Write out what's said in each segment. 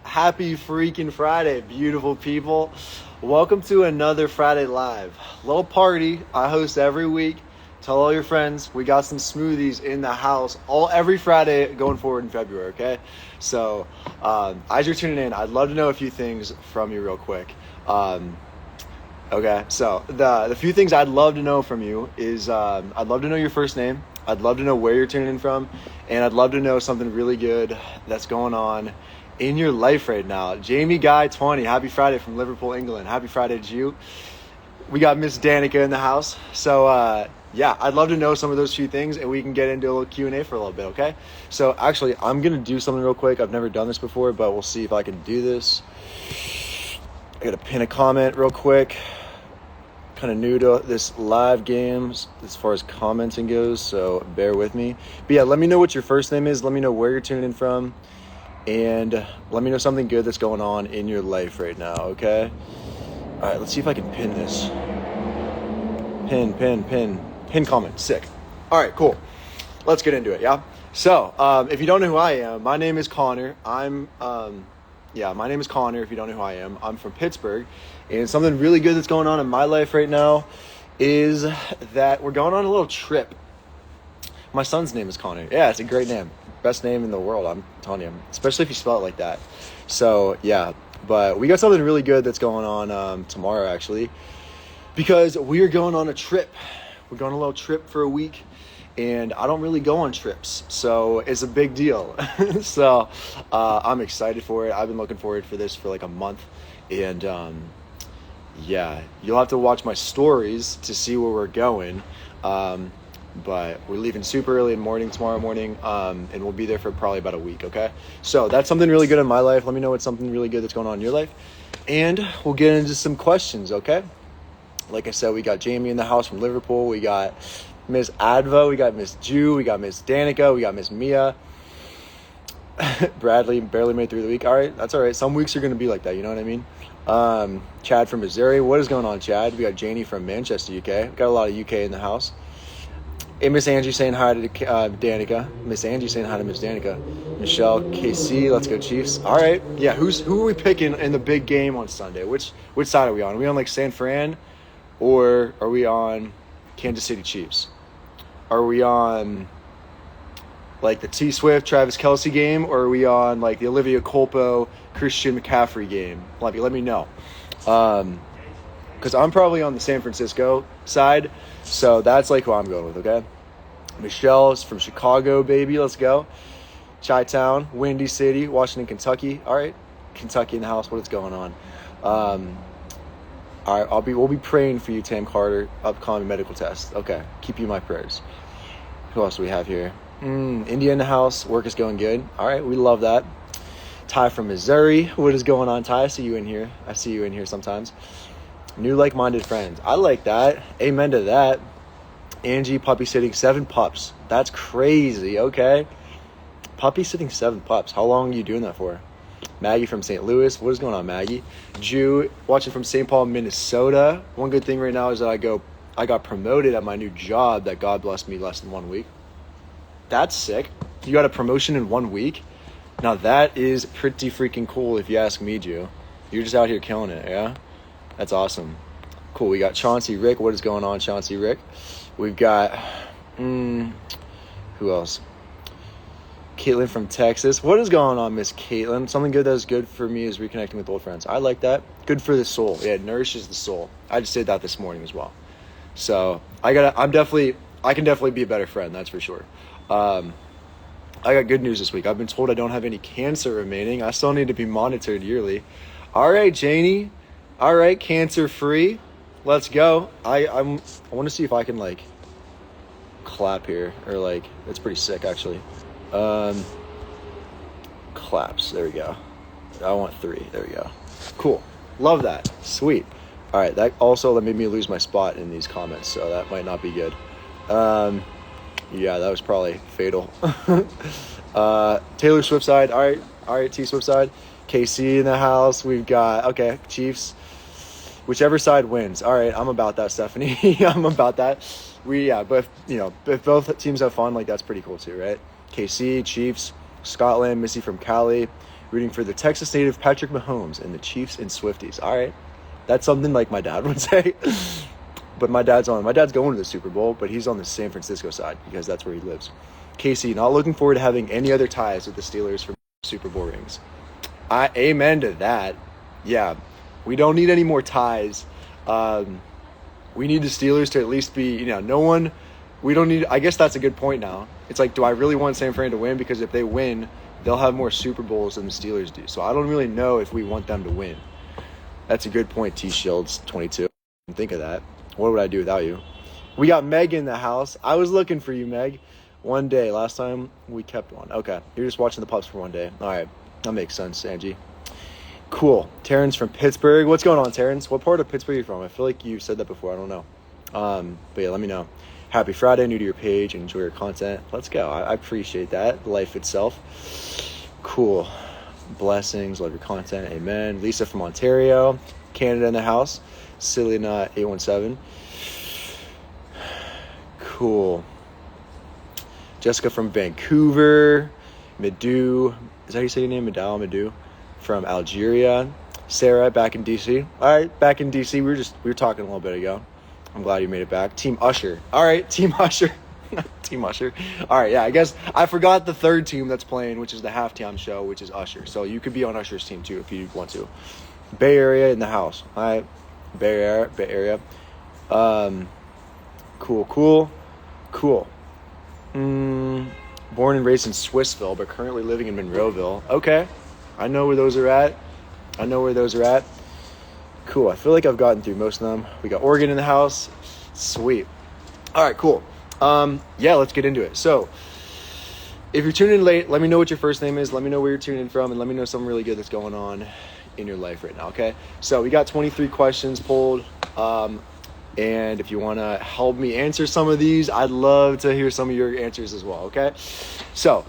Happy freaking Friday, beautiful people. Welcome to another Friday Live. Little party I host every week. Tell all your friends we got some smoothies in the house every Friday going forward in February, okay? So as you're tuning in, I'd love to know a few things from you real quick. Okay, so the few things I'd love to know from you is I'd love to know your first name. I'd love to know where you're tuning in from, and I'd love to know something really good that's going on in your life right now. Jamie Guy 20, happy Friday from Liverpool, England. Happy Friday to you. We got Miss Danica in the house. So yeah, I'd love to know some of those few things, and we can get into a little Q&A for a little bit, okay? So actually, I'm going to do something real quick. I've never done this before, but we'll see if I can do this. I got to pin a comment real quick. Kind of new to this live games as far as commenting goes, so bear with me. But yeah, let me know what your first name is. Let me know where you're tuning in from, and let me know something good that's going on in your life right now, okay? All right, let's see if I can pin this. Pin comment. Sick. All right, cool. Let's get into it, yeah? So, if you don't know who I am, my name is Connor. My name is Connor, if you don't know who I am. I'm from Pittsburgh, and something really good that's going on in my life right now is that we're going on a little trip. My son's name is Connor. Yeah, it's a great name. Best name in the world, I'm telling you. Especially if you spell it like that. So, yeah. But we got something really good that's going on tomorrow, actually. Because we are going on a trip. We're going on a little trip for a week. And I don't really go on trips, so it's a big deal. So I'm excited for it. I've been looking forward for this for like a month. And yeah, you'll have to watch my stories to see where we're going. But we're leaving super early in the morning tomorrow morning, and we'll be there for probably about a week, okay? So that's something really good in my life. Let me know what's something really good that's going on in your life. And we'll get into some questions, okay? Like I said, we got Jamie in the house from Liverpool. We got Miss Adva, we got Miss Jew, we got Miss Danica, we got Miss Mia. Bradley barely made through the week. All right, that's all right. Some weeks are going to be like that, you know what I mean? Chad from Missouri. What is going on, Chad? We got Janie from Manchester, UK. We got a lot of UK in the house. Hey, Miss Angie saying hi to Danica. Miss Angie saying hi to Miss Danica. Michelle, KC, let's go Chiefs. All right, yeah, who are we picking in the big game on Sunday? Which side are we on? Are we on like San Fran, or are we on Kansas City Chiefs? Are we on like the T Swift Travis Kelce game, or are we on like the Olivia Culpo Christian McCaffrey game? Let me know, because I'm probably on the San Francisco side, so that's like who I'm going with. Okay, Michelle's from Chicago, baby, let's go. Chi-Town, Windy City, Washington, Kentucky. All right, Kentucky in the house. What is going on? All right, we'll be praying for you, Tam Carter, upcoming medical test. Okay, keep you in my prayers. Who else do we have here? India in the house. Work is going good. All right, we love that. Ty from Missouri. What is going on, Ty? I see you in here sometimes. New like-minded friends. I like that. Amen to that. Angie, puppy sitting 7 pups. That's crazy, okay? Puppy sitting 7 pups. How long are you doing that for? Maggie from St. Louis. What is going on, Maggie? Jew, watching from St. Paul, Minnesota. One good thing right now is that I got promoted at my new job that God blessed me less than 1 week. That's sick. You got a promotion in 1 week? Now that is pretty freaking cool if you ask me, Jew. You're just out here killing it, yeah? That's awesome. Cool, we got Chauncey Rick. What is going on, Chauncey Rick? We've got, who else? Caitlin from Texas. What is going on, Miss Caitlin? Something good that is good for me is reconnecting with old friends. I like that. Good for the soul. Yeah, it nourishes the soul. I just did that this morning as well. So I can definitely be a better friend, that's for sure. I got good news this week. I've been told I don't have any cancer remaining. I still need to be monitored yearly. All right, Janie. All right, cancer free. Let's go. I want to see if I can like clap here, or like it's pretty sick actually. Claps. There we go. I want 3. There we go. Cool. Love that. Sweet. All right. That made me lose my spot in these comments, so that might not be good. Yeah, that was probably fatal. Taylor Swift side. All right. T Swift side. KC in the house. We've got, Chiefs. Whichever side wins. All right. I'm about that, Stephanie. I'm about that. But if both teams have fun, like that's pretty cool too, right? KC, Chiefs, Scotland, Missy from Cali. Rooting for the Texas native Patrick Mahomes and the Chiefs and Swifties. All right. That's something like my dad would say. But my dad's going to the Super Bowl, but he's on the San Francisco side because that's where he lives. Casey, not looking forward to having any other ties with the Steelers for Super Bowl rings. Amen to that. Yeah, we don't need any more ties. We need the Steelers to at least be, no one. We don't need. I guess that's a good point now. It's like, do I really want San Fran to win? Because if they win, they'll have more Super Bowls than the Steelers do. So I don't really know if we want them to win. That's a good point, T Shields 22. Think of that. What would I do without you? We got Meg in the house. I was looking for you, Meg. One day. Last time we kept one. Okay. You're just watching the pups for one day. All right. That makes sense, Angie. Cool. Terrence from Pittsburgh. What's going on, Terrence? What part of Pittsburgh are you from? I feel like you said that before. I don't know. But yeah, let me know. Happy Friday. New to your page. Enjoy your content. Let's go. I appreciate that. Life itself. Cool. Blessings. Love your content. Amen. Lisa from Ontario. Canada in the house. Cilliana 817. Cool. Jessica from Vancouver. Midu. Is that how you say your name? Midu from Algeria. Sarah back in DC. All right, back in DC. We were talking a little bit ago. I'm glad you made it back. Team Usher. All right, Team Usher. Team Usher. All right, yeah, I guess I forgot the third team that's playing, which is the halftime show, which is Usher. So you could be on Usher's team too if you want to. Bay Area in the house. All right, Bay Area. Cool. Born and raised in Swissville, but currently living in Monroeville. Okay, I know where those are at. Cool. I feel like I've gotten through most of them. We got Oregon in the house. Sweet. All right, cool. Yeah, let's get into it. So if you're tuning in late, let me know what your first name is. Let me know where you're tuning in from, and let me know something really good that's going on in your life right now, okay? So we got 23 questions pulled. And if you want to help me answer some of these, I'd love to hear some of your answers as well, okay? So,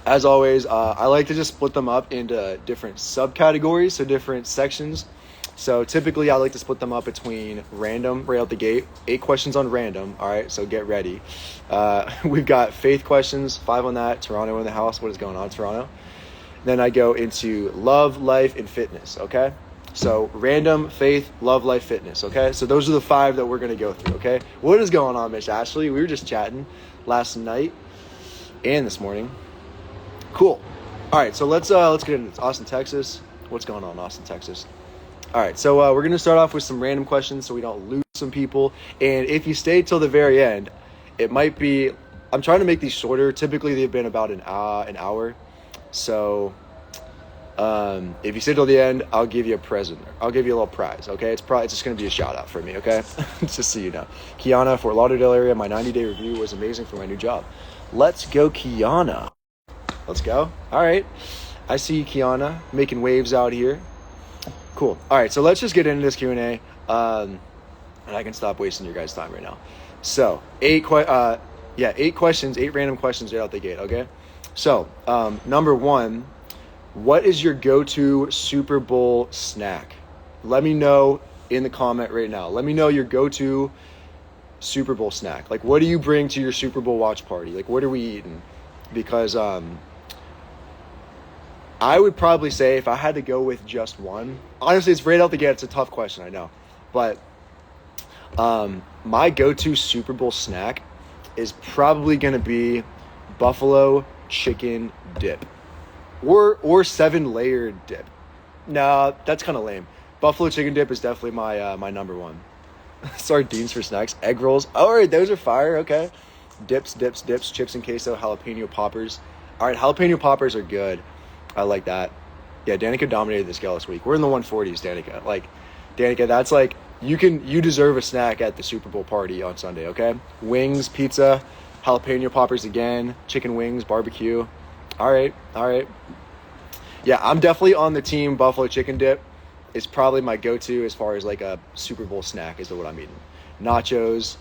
as always, I like to just split them up into different subcategories, so different sections. So typically I like to split them up between random, right out the gate, 8 questions on random, all right? So get ready. We've got faith questions, 5 on that, Toronto in the house, what is going on, Toronto? Then I go into love, life, and fitness, okay? So random, faith, love, life, fitness, okay? So those are the 5 that we're going to go through, okay? What is going on, Miss Ashley? We were just chatting last night and this morning. Cool. All right, so let's get into this. Austin, Texas. What's going on, Austin, Texas? All right, so we're going to start off with some random questions so we don't lose some people. And if you stay till the very end, it might be, I'm trying to make these shorter. Typically, they've been about an hour. So if you stay till the end, I'll give you a present. I'll give you a little prize, okay? It's just going to be a shout out for me, okay? Just so you know. Kiana, Fort Lauderdale area, my 90-day review was amazing for my new job. Let's go, Kiana. Let's go. All right. I see you, Kiana, making waves out here. Cool. All right, so let's just get into this Q&A, and I can stop wasting your guys' time right now. So, 8 questions, 8 random questions right out the gate, okay? So, number 1, what is your go-to Super Bowl snack? Let me know in the comment right now. Let me know your go-to Super Bowl snack. Like, what do you bring to your Super Bowl watch party? Like, what are we eating? Because I would probably say if I had to go with just one, honestly, it's right out the gate. It's a tough question, I know. But my go-to Super Bowl snack is probably going to be buffalo chicken dip or 7-layered dip. No, that's kind of lame. Buffalo chicken dip is definitely my number one. Sardines for snacks, egg rolls. All right, those are fire. Okay. Dips, chips and queso, jalapeno poppers. All right, jalapeno poppers are good. I like that. Yeah, Danica dominated the scale this week. We're in the 140s, Danica. Like, Danica, that's like, you deserve a snack at the Super Bowl party on Sunday, okay? Wings, pizza, jalapeno poppers again, chicken wings, barbecue. All right. Yeah, I'm definitely on the team buffalo chicken dip. Is probably my go-to as far as like a Super Bowl snack is what I'm eating. Nachos.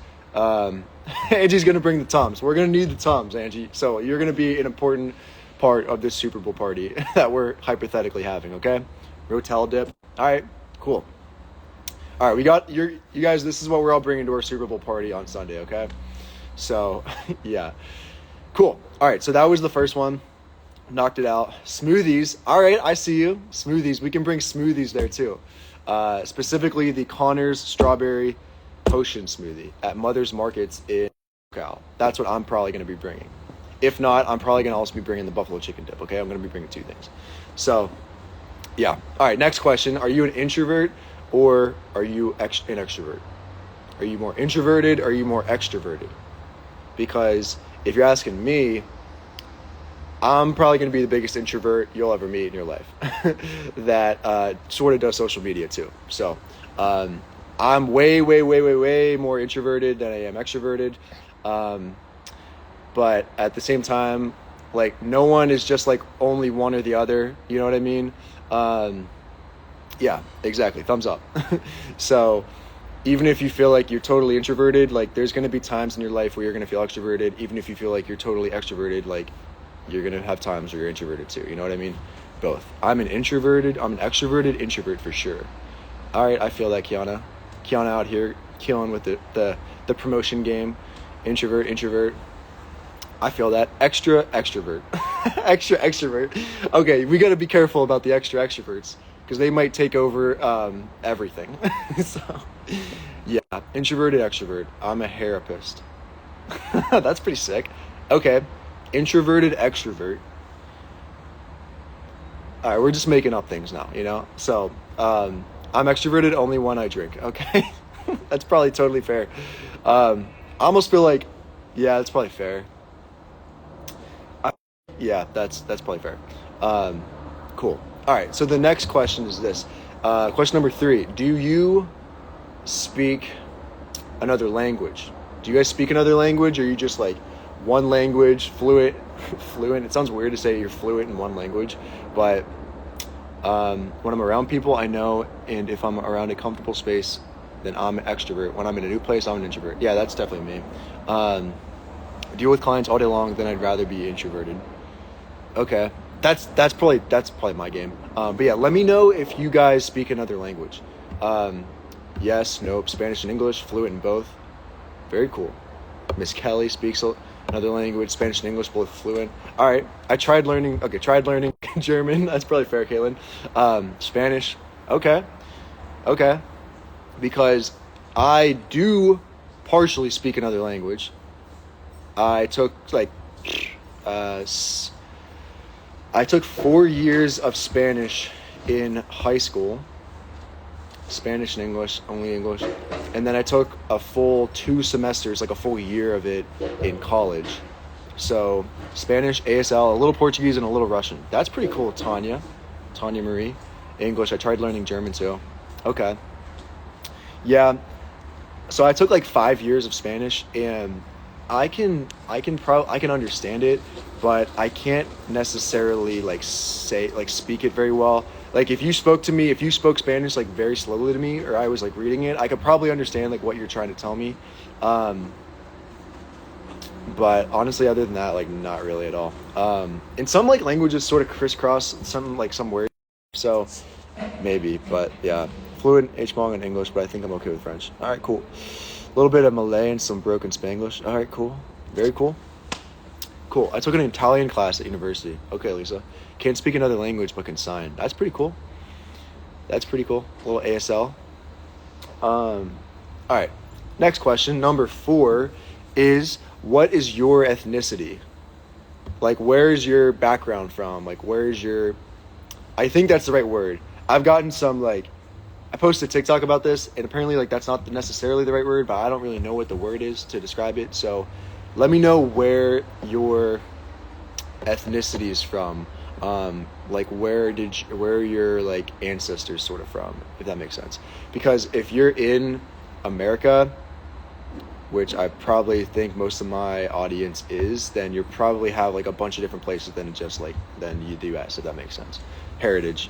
Angie's going to bring the Tums. We're going to need the Tums, Angie. So you're going to be an important part of this Super Bowl party that we're hypothetically having, okay? Rotel dip. All right, cool. All right, we got you guys, this is what we're all bringing to our Super Bowl party on Sunday, okay? So, yeah. Cool. All right, so that was the first one. Knocked it out. Smoothies. All right, I see you. Smoothies. We can bring smoothies there too. Specifically, the Connors Strawberry Potion Smoothie at Mother's Markets in Cal. That's what I'm probably going to be bringing. If not, I'm probably going to also be bringing the buffalo chicken dip. Okay, I'm going to be bringing two things. So, yeah. All right, next question. Are you an introvert or are you an extrovert? Are you more introverted or are you more extroverted? Because if you're asking me, I'm probably going to be the biggest introvert you'll ever meet in your life that sort of does social media too. So I'm way more introverted than I am extroverted. But at the same time, like, no one is just like only one or the other. You know what I mean? Yeah, exactly. Thumbs up. So even if you feel like you're totally introverted, like, there's going to be times in your life where you're going to feel extroverted. Even if you feel like you're totally extroverted, like, you're going to have times where you're introverted too. You know what I mean? Both. I'm an extroverted introvert for sure. All right, I feel that, Kiana. Kiana out here killing with the promotion game. Introvert. I feel that. Extra extrovert. Extra extrovert. Okay, we got to be careful about the extra extroverts because they might take over everything. So, yeah, introverted extrovert. I'm a therapist. That's pretty sick. Okay, introverted extrovert. All right, we're just making up things now, you know? So, I'm extroverted only when I drink, okay? That's probably totally fair. I almost feel like, yeah, that's probably fair. Yeah, that's probably fair. Cool. All right, so the next question is this. Question number 3. Do you speak another language? Do you guys speak another language, or are you just like one language, fluent? It sounds weird to say you're fluent in one language, but when I'm around people, I know, and if I'm around a comfortable space, then I'm an extrovert. When I'm in a new place, I'm an introvert. Yeah, that's definitely me. Deal with clients all day long, then I'd rather be introverted. Okay, that's probably my game. But yeah, let me know if you guys speak another language. Yes, nope, Spanish and English, fluent in both. Very cool. Miss Kelly speaks another language, Spanish and English, both fluent. All right, tried learning German. That's probably fair, Caitlin. Spanish. Okay. Because I do partially speak another language. I took 4 years of Spanish in high school. Spanish and English, only English. And then I took a full 2 semesters, like a full year of it in college. So Spanish, ASL, a little Portuguese, and a little Russian. That's pretty cool, Tanya Marie. English, I tried learning German too. Okay. Yeah. So I took like 5 years of Spanish, and I can understand it, but I can't necessarily speak it very well. Like, if you spoke Spanish like very slowly to me, or I was like reading it, I could probably understand like what you're trying to tell me. But honestly, other than that, like, not really at all. And some like languages sort of crisscross some words, so maybe. But yeah, fluent Hmong and English, but I think I'm okay with French. All right, cool. A little bit of Malay and some broken Spanglish. All right, cool. Very cool. Cool. I took an Italian class at university. Okay, Lisa. Can't speak another language but can sign. That's pretty cool. A little ASL. All right. Next question, number 4, is what is your ethnicity? Like, where's your background from? Like, I think that's the right word. I've gotten some, like, I posted a TikTok about this, and apparently, like, that's not necessarily the right word, but I don't really know what the word is to describe it. So let me know where your ethnicity is from. Like, where are your like ancestors sort of from, if that makes sense. Because if you're in America, which I probably think most of my audience is, then you probably have like a bunch of different places than the US, if that makes sense. Heritage,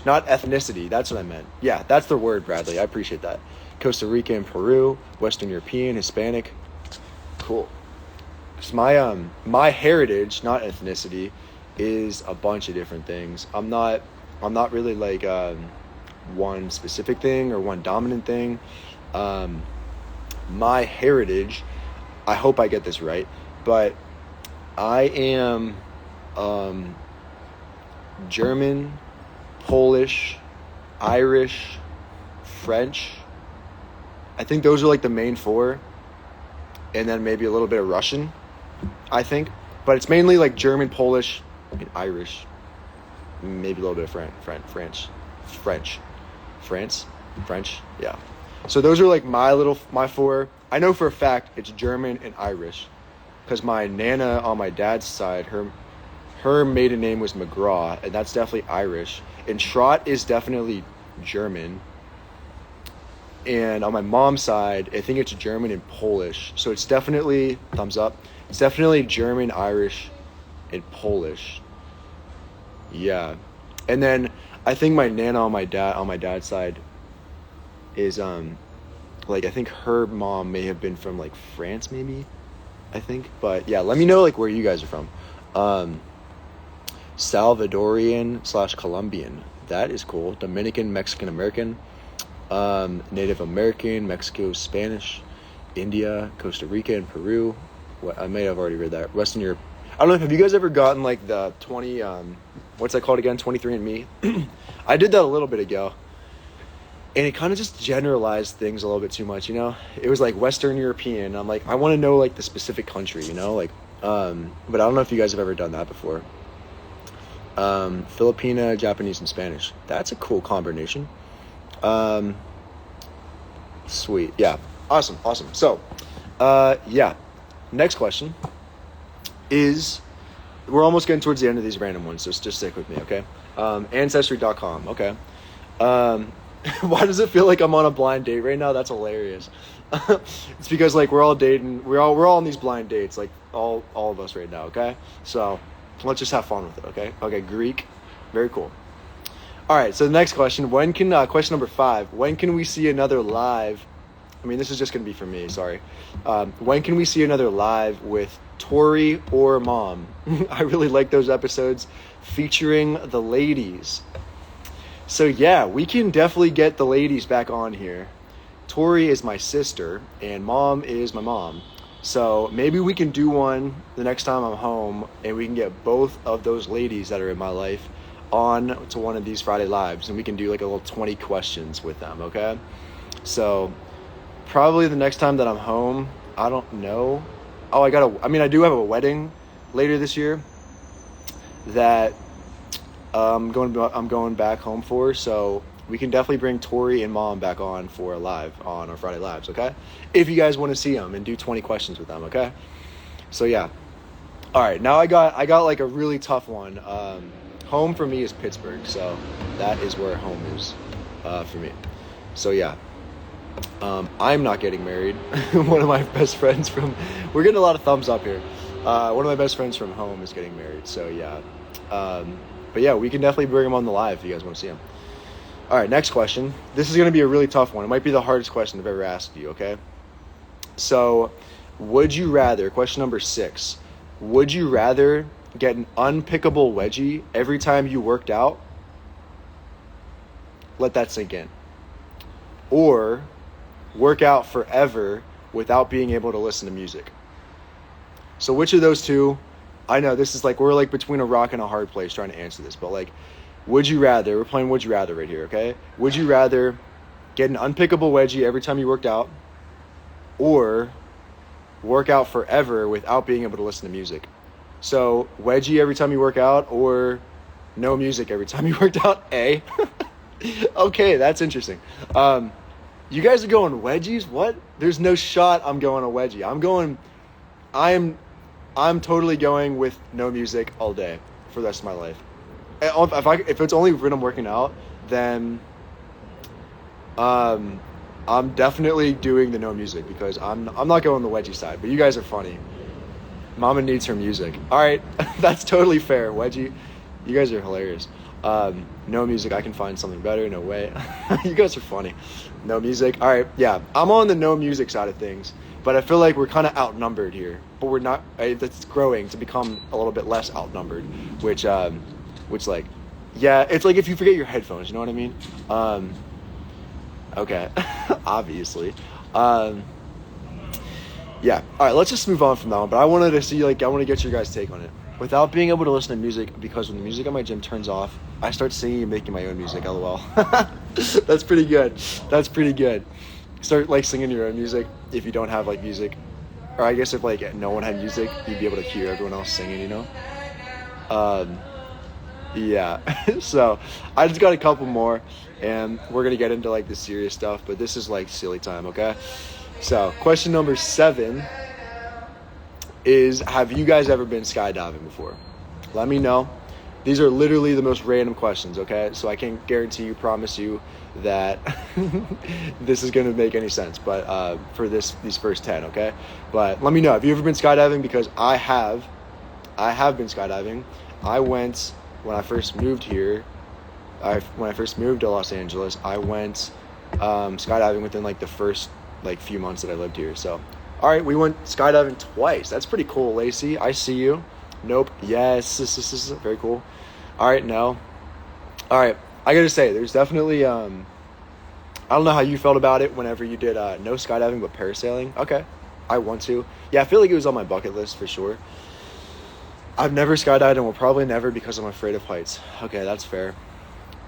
not ethnicity. That's what I meant. Yeah, that's the word, Bradley. I appreciate that. Costa Rica and Peru, Western European, Hispanic. Cool. So my heritage, not ethnicity, is a bunch of different things. I'm not really like one specific thing or one dominant thing. My heritage, I hope I get this right, but I am German, Polish, Irish, French. I think those are like the main four. And then maybe a little bit of Russian, I think. But it's mainly like German, Polish, and Irish. Maybe a little bit of French. Yeah. So those are like my four. I know for a fact it's German and Irish. Because my Nana on my dad's side, her maiden name was McGraw, and that's definitely Irish. And Schrott is definitely German. And on my mom's side, I think it's German and Polish. So it's definitely, thumbs up, it's definitely German, Irish, and Polish. Yeah. And then I think my Nana on my dad's side is, like, I think her mom may have been from, like, France, maybe, I think. But, yeah, let me know, like, where you guys are from. Salvadorian / Colombian. That is cool. Dominican, Mexican, American. Native American, Mexico, Spanish, India, Costa Rica, and Peru. I may have already read that. Western Europe. I don't know. Have you guys ever gotten like the 20, what's that called again? 23andMe? I did that a little bit ago. And it kind of just generalized things a little bit too much, you know? It was like Western European. I'm like, I want to know like the specific country, you know? Like, but I don't know if you guys have ever done that before. Filipina, Japanese, and Spanish. That's a cool combination. Sweet. Yeah. Awesome. So, yeah. Next question is, we're almost getting towards the end of these random ones, so just stick with me, okay? Ancestry.com. Okay. Why does it feel like I'm on a blind date right now? That's hilarious. It's because like we're all dating, we're all on these blind dates, like all of us right now, okay? So let's just have fun with it, okay? Okay, Greek. Very cool. All right, so the next question, question number 5, when can we see another live? I mean, this is just going to be for me, sorry. When can we see another live with Tori or Mom? I really like those episodes featuring the ladies. So yeah, we can definitely get the ladies back on here. Tori is my sister and Mom is my mom. So maybe we can do one the next time I'm home and we can get both of those ladies that are in my life on to one of these Friday Lives, and we can do like a little 20 questions with them, okay? So probably the next time that I'm home, I don't know. Oh, I do have a wedding later this year that I'm going back home for, so we can definitely bring Tori and Mom back on for a live on our Friday Lives, okay? If you guys want to see them and do 20 questions with them, okay? So yeah. All right, now I got like a really tough one. Home for me is Pittsburgh, so that is where home is for me. So yeah, I'm not getting married. One of my best friends we're getting a lot of thumbs up here. One of my best friends from home is getting married, so yeah. But yeah, we can definitely bring him on the live if you guys want to see him. All right, next question. This is going to be a really tough one. It might be the hardest question I've ever asked you, okay? So, would you rather, question number 6, would you rather get an unpickable wedgie every time you worked out? Let that sink in. Or work out forever without being able to listen to music? So which of those two? I know this is like, we're like between a rock and a hard place trying to answer this, but like, would you rather, we're playing would you rather right here, okay? Would you rather get an unpickable wedgie every time you worked out, or work out forever without being able to listen to music? So wedgie every time you work out, or no music every time you worked out? A. Okay, that's interesting. You guys are going wedgies? What? There's no shot I'm going a wedgie. I'm totally going with no music all day for the rest of my life. If it's only when I'm working out, then I'm definitely doing the no music, because I'm not going the wedgie side. But you guys are funny. Mama needs her music. All right, that's totally fair. Wedgie, you guys are hilarious. No music, I can find something better. No way. You guys are funny. No music. All right, yeah, I'm on the no music side of things, but I feel like we're kind of outnumbered here. But we're not. It's growing to become a little bit less outnumbered, which like, yeah, it's like if you forget your headphones. You know what I mean? Okay, obviously. Yeah. All right, let's just move on from that one. But I want to get your guys' take on it. without being able to listen to music, because when the music at my gym turns off, I start singing and making my own music. LOL. That's pretty good. That's pretty good. Start like singing your own music if you don't have like music, or I guess if like no one had music, you'd be able to hear everyone else singing. You know. Yeah. So I just got a couple more, and we're gonna get into like the serious stuff, but this is like silly time. Okay. So question number 7 is, have you guys ever been skydiving before? Let me know. These are literally the most random questions, okay? So I can't guarantee you, promise you that this is going to make any sense, but for these first 10, okay? But let me know. Have you ever been skydiving? Because I have been skydiving. I went when I first moved here. When I first moved to Los Angeles, I went skydiving within like the first like few months that I lived here. So all right, we went skydiving twice. That's pretty cool, Lacey. I see you. Nope. Yes. This is very cool. All right, no. All right. I got to say, there's definitely, I don't know how you felt about it whenever you did no skydiving but parasailing. Okay. I want to. Yeah, I feel like it was on my bucket list for sure. I've never skydived and will probably never because I'm afraid of heights. Okay, that's fair.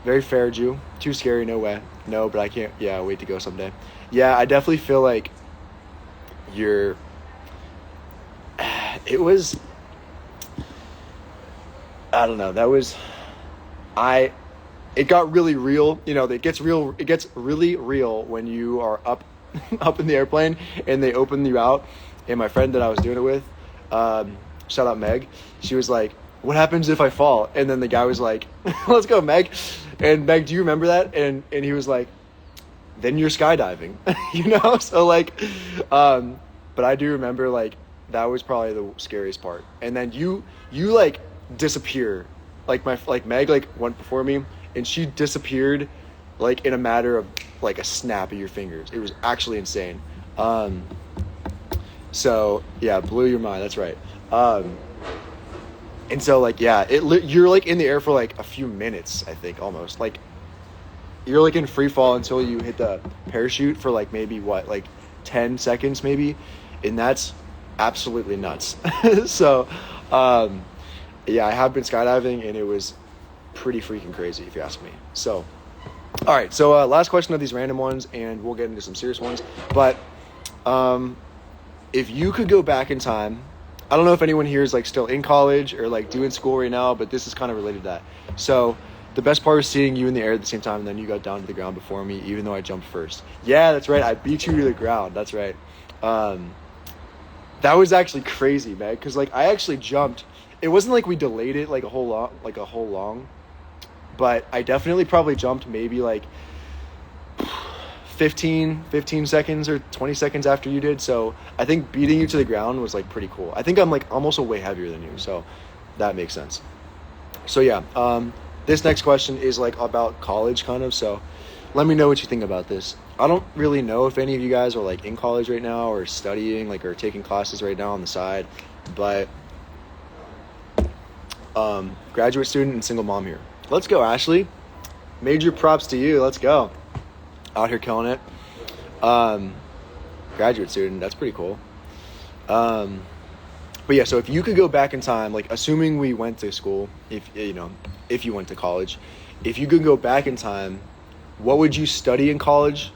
Very fair, Jew. Too scary, no way. No, but I can't. Yeah, wait to go someday. Yeah, I definitely feel like it was, I don't know, it got really real. You know, it gets really real when you are up in the airplane and they open you out. And my friend that I was doing it with, shout out Meg, she was like, what happens if I fall? And then the guy was like, let's go, Meg. And Meg, do you remember that? And he was like, then you're skydiving, you know? So like, but I do remember like that was probably the scariest part. And then you like disappear, like Meg like went before me and she disappeared like in a matter of like a snap of your fingers. It was actually insane. So yeah, blew your mind. That's right. And so like yeah, you're like in the air for like a few minutes. I think almost like you're like in free fall until you hit the parachute for like maybe what, like 10 seconds maybe. And that's absolutely nuts. So, yeah, I have been skydiving and it was pretty freaking crazy if you ask me. So, all right. So, last question of these random ones and we'll get into some serious ones. But, if you could go back in time, I don't know if anyone here is like still in college or like doing school right now, but this is kind of related to that. So, the best part was seeing you in the air at the same time and then you got down to the ground before me, even though I jumped first. Yeah, that's right. I beat you to the ground. That's right. That was actually crazy, man, because like I actually jumped. It wasn't like we delayed it like a whole long, but I definitely probably jumped maybe like 15 seconds or 20 seconds after you did. So I think beating you to the ground was like pretty cool. I think I'm like almost a way heavier than you, so that makes sense. So yeah, this next question is like about college kind of, so let me know what you think about this. I don't really know if any of you guys are like in college right now or studying, like, or taking classes right now on the side, but graduate student and single mom here. Let's go, Ashley. Major props to you. Let's go. Out here killing it. Graduate student. That's pretty cool. But yeah, so if you could go back in time, like assuming we went to school, if you went to college, if you could go back in time, what would you study in college?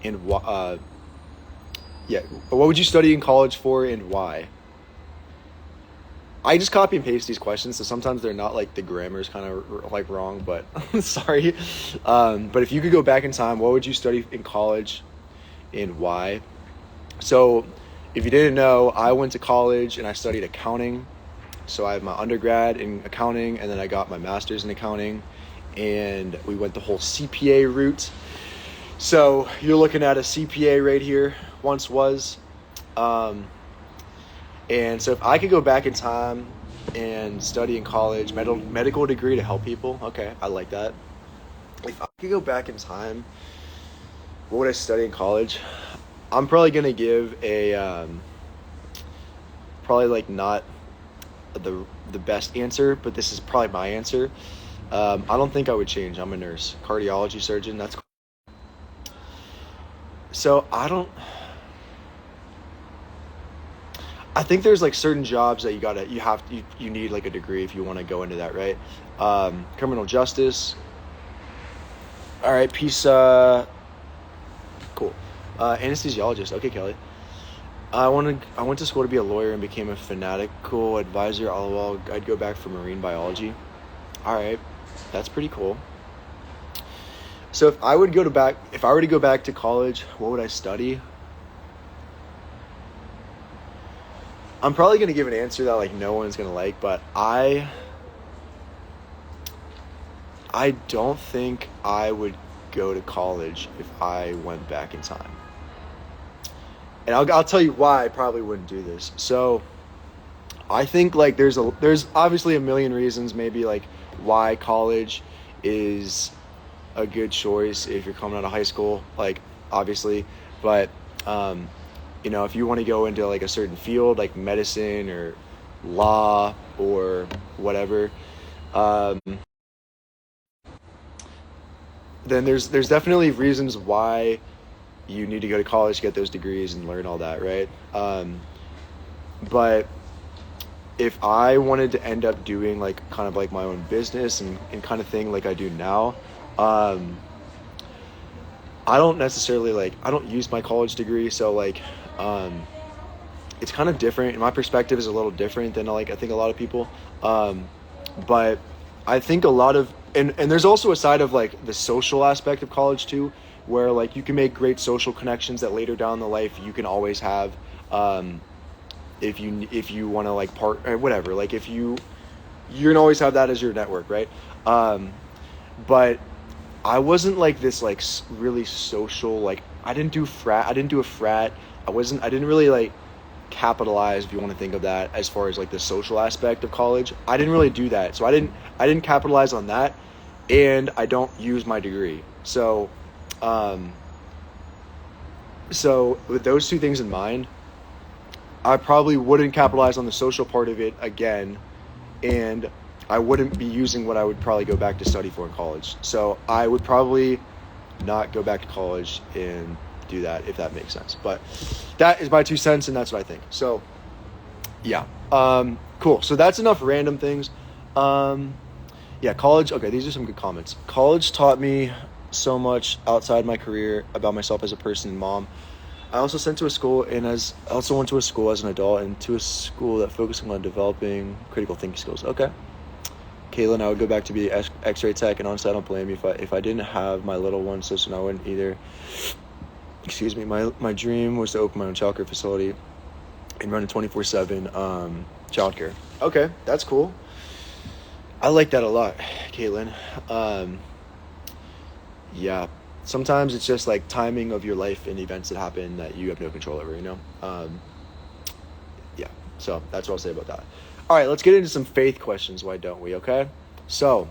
And what would you study in college for and why? I just copy and paste these questions, so sometimes they're not like the grammar's kind of like wrong, but sorry. But if you could go back in time, what would you study in college and why? So if you didn't know, I went to college and I studied accounting. So I have my undergrad in accounting and then I got my master's in accounting, and we went the whole CPA route. So you're looking at a CPA right here, once was. And so if I could go back in time and study in college, medical degree to help people. Okay, I like that. If I could go back in time, what would I study in college? I'm probably going to give a, probably like not the best answer, but this is probably my answer. I don't think I would change. I'm a nurse, cardiology surgeon. That's cool. So I think there's like certain jobs that you need like a degree if you want to go into that, right? Criminal justice. All right, peace. Cool. Anesthesiologist. Okay, Kelly. I went to school to be a lawyer and became a fanatical advisor. All while I'd go back for marine biology. All right, that's pretty cool. So if I were to go back to college, what would I study? I'm probably going to give an answer that like no one's going to like, but I don't think I would go to college if I went back in time. And I'll tell you why I probably wouldn't do this. So I think like there's obviously a million reasons maybe like why college is a good choice if you're coming out of high school, like obviously, but if you want to go into like a certain field like medicine or law or whatever, then there's definitely reasons why you need to go to college to get those degrees and learn all that, right? But if I wanted to end up doing like kind of like my own business and kind of thing like I do now, I don't use my college degree, so like it's kind of different, and my perspective is a little different than like I think a lot of people, but I think a lot of and there's also a side of like the social aspect of college too, where like you can make great social connections that later down the life you can always have, if you want to like part or whatever, like if you're gonna always have that as your network, right? But I wasn't like this like really social, like I didn't do a frat. I didn't really like capitalize, if you want to think of that, as far as like the social aspect of college. I didn't really do that, so I didn't capitalize on that, and I don't use my degree. So with those two things in mind, I probably wouldn't capitalize on the social part of it again, and I wouldn't be using what I would probably go back to study for in college. So I would probably not go back to college and do that, if that makes sense. But that is my 2 cents, and that's what I think. So yeah, cool. So that's enough random things. College. Okay, these are some good comments. College taught me so much outside my career about myself as a person and mom. I also went to a school as an adult and to a school that focused on developing critical thinking skills. Okay. Caitlin, I would go back to be X-ray tech, and honestly, I don't blame you if I didn't have my little one, so I wouldn't either. Excuse me. My dream was to open my own childcare facility and run a 24/7 childcare. Okay, that's cool. I like that a lot, Caitlin. Yeah. Sometimes it's just like timing of your life and events that happen that you have no control over, Yeah, so that's what I'll say about that. All right, let's get into some faith questions, why don't we, okay? So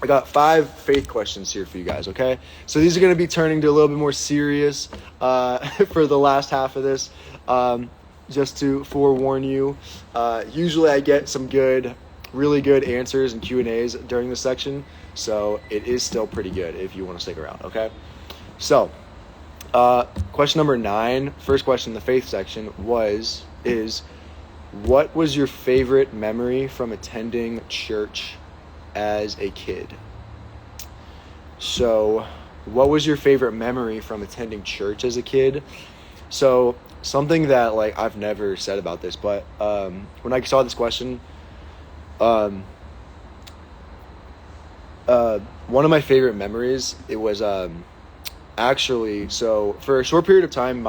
I got 5 faith questions here for you guys, okay? So these are going to be turning to a little bit more serious for the last half of this, just to forewarn you. Usually I get some really good answers and Q&As during this section, so it is still pretty good if you want to stick around, okay? So, question number 9, first question in the faith section is what was your favorite memory from attending church as a kid? So, what was your favorite memory from attending church as a kid? So, something that like I've never said about this, but when I saw this question, one of my favorite memories, it was actually, so for a short period of time,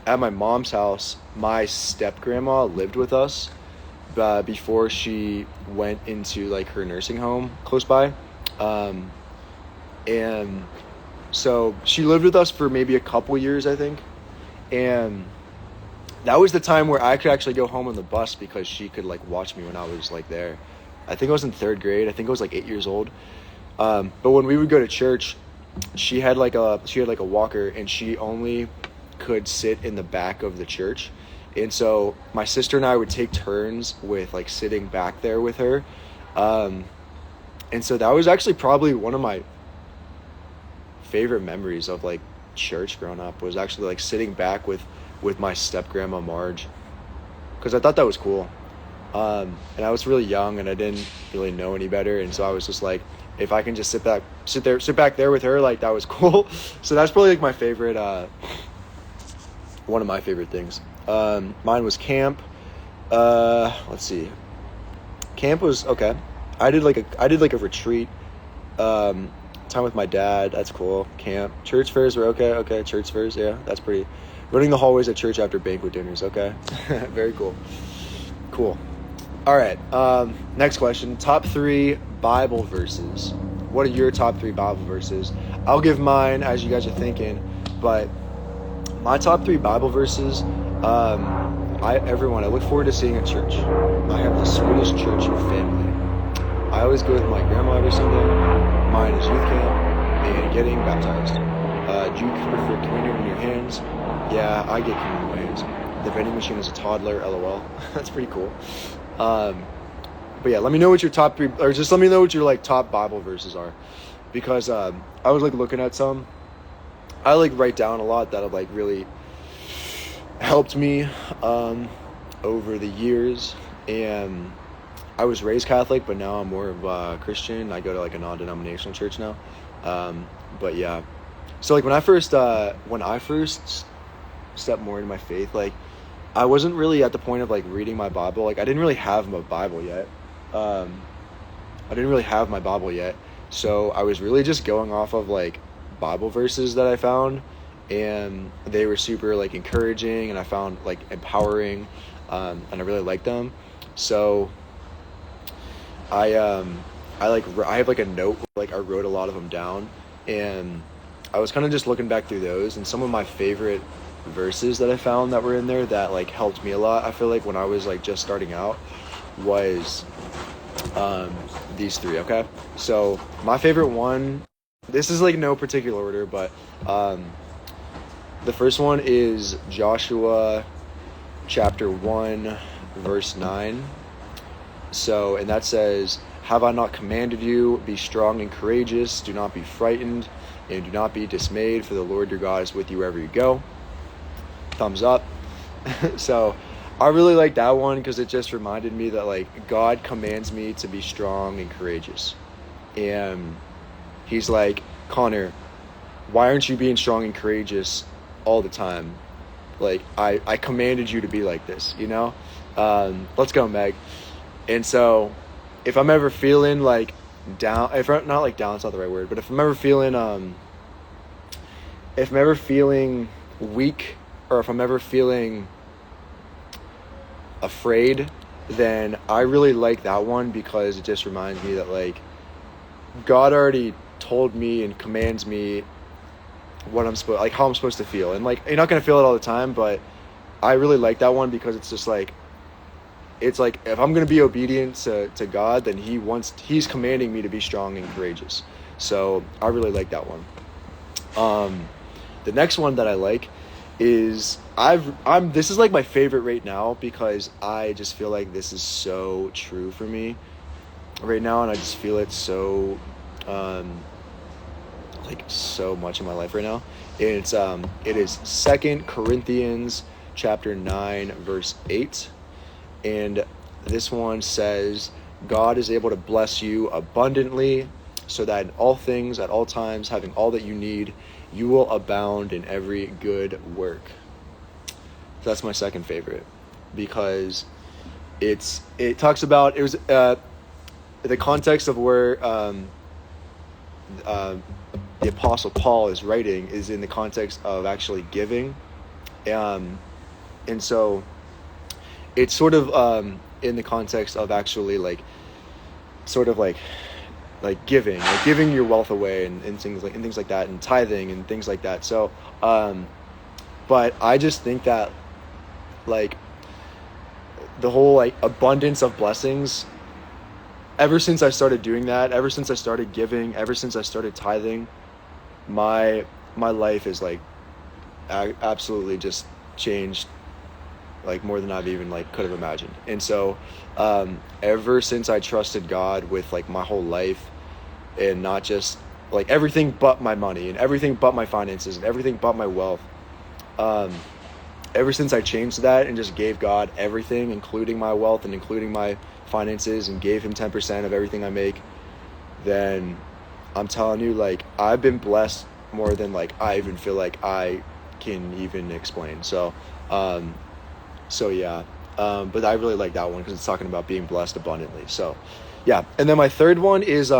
at my mom's house, my step grandma lived with us before she went into like her nursing home close by, and so she lived with us for maybe a couple years, I think, and that was the time where I could actually go home on the bus because she could like watch me when I was like there. I think I was in 3rd grade. I think I was like 8 years old. But when we would go to church, she had like a walker, and she only could sit in the back of the church. And so my sister and I would take turns with like sitting back there with her. And so that was actually probably one of my favorite memories of like church growing up, was actually like sitting back with my step grandma Marge. because I thought that was cool. And I was really young and I didn't really know any better, and so I was just like, if I can just sit back there with her, like that was cool. So that's probably like my favorite, one of my favorite things. Mine was camp. Let's see. Camp was okay. I did like a retreat. Time with my dad. That's cool. Camp. Church fairs were okay. Okay, church fairs. Yeah, that's pretty. Running the hallways at church after banquet dinners. Okay, very cool. Cool. All right. Next question. Top 3 Bible verses. What are your top 3 Bible verses? I'll give mine as you guys are thinking, but my top 3 Bible verses. I look forward to seeing at church. I have the sweetest church family. I always go with my grandma every Sunday. Mine is youth camp and getting baptized. Do you prefer communion in your hands? Yeah, I get communion in my hands. The vending machine is a toddler, LOL. That's pretty cool. But yeah, let me know what your top 3, or just let me know what your like top Bible verses are, because I was like looking at some. I like write down a lot that have like really helped me over the years, and I was raised Catholic, but now I'm more of a Christian. I go to like a non-denominational church now. But yeah, so like when I first stepped more into my faith, like I wasn't really at the point of like reading my Bible. Like I didn't really have my Bible yet. So I was really just going off of like Bible verses that I found, and they were super like encouraging, and I found like empowering, and I really liked them. So I have like a note where, like I wrote a lot of them down, and I was kind of just looking back through those, and some of my favorite verses that I found that were in there that like helped me a lot, I feel like, when I was like just starting out, was these 3. Okay, so my favorite one, this is like no particular order, but the first one is Joshua chapter 1 verse 9. So, and that says, have I not commanded you, be strong and courageous, do not be frightened, and do not be dismayed, for the Lord your God is with you wherever you go. Thumbs up. So I really like that one because it just reminded me that like God commands me to be strong and courageous. And he's like, Connor, why aren't you being strong and courageous all the time? Like I commanded you to be like this, you know? Let's go, Meg. And so if I'm ever feeling like down, if I'm not like down, it's not the right word, but if I'm ever feeling weak, or if I'm ever feeling afraid, then I really like that one because it just reminds me that like God already told me and commands me what I'm supposed, like how I'm supposed to feel. And like, you're not going to feel it all the time, but I really like that one because it's just like, it's like, if I'm going to be obedient to God, then he's commanding me to be strong and courageous. So I really like that one. The next one that I like is this is like my favorite right now because I just feel like this is so true for me right now, and I just feel it so like so much in my life right now. It is 2 Corinthians chapter 9 verse 8, and this one says, God is able to bless you abundantly, so that in all things at all times, having all that you need, you will abound in every good work. That's my second favorite because it talks about, it was the context of where the Apostle Paul is writing is in the context of actually giving, and so it's sort of in the context of actually like sort of like giving your wealth away and things like that, and tithing and things like that. So but I just think that like the whole like abundance of blessings, ever since I started doing that, ever since I started giving, ever since I started tithing, my life is like absolutely just changed, like more than I've even like could have imagined. And so ever since I trusted God with like my whole life, and not just like everything but my money and everything but my finances and everything but my wealth, ever since I changed that and just gave God everything, including my wealth and including my finances, and gave him 10% of everything I make, then I'm telling you, like, I've been blessed more than, like, I even feel like I can even explain. So yeah. But I really like that one because it's talking about being blessed abundantly. So yeah. And then my third one is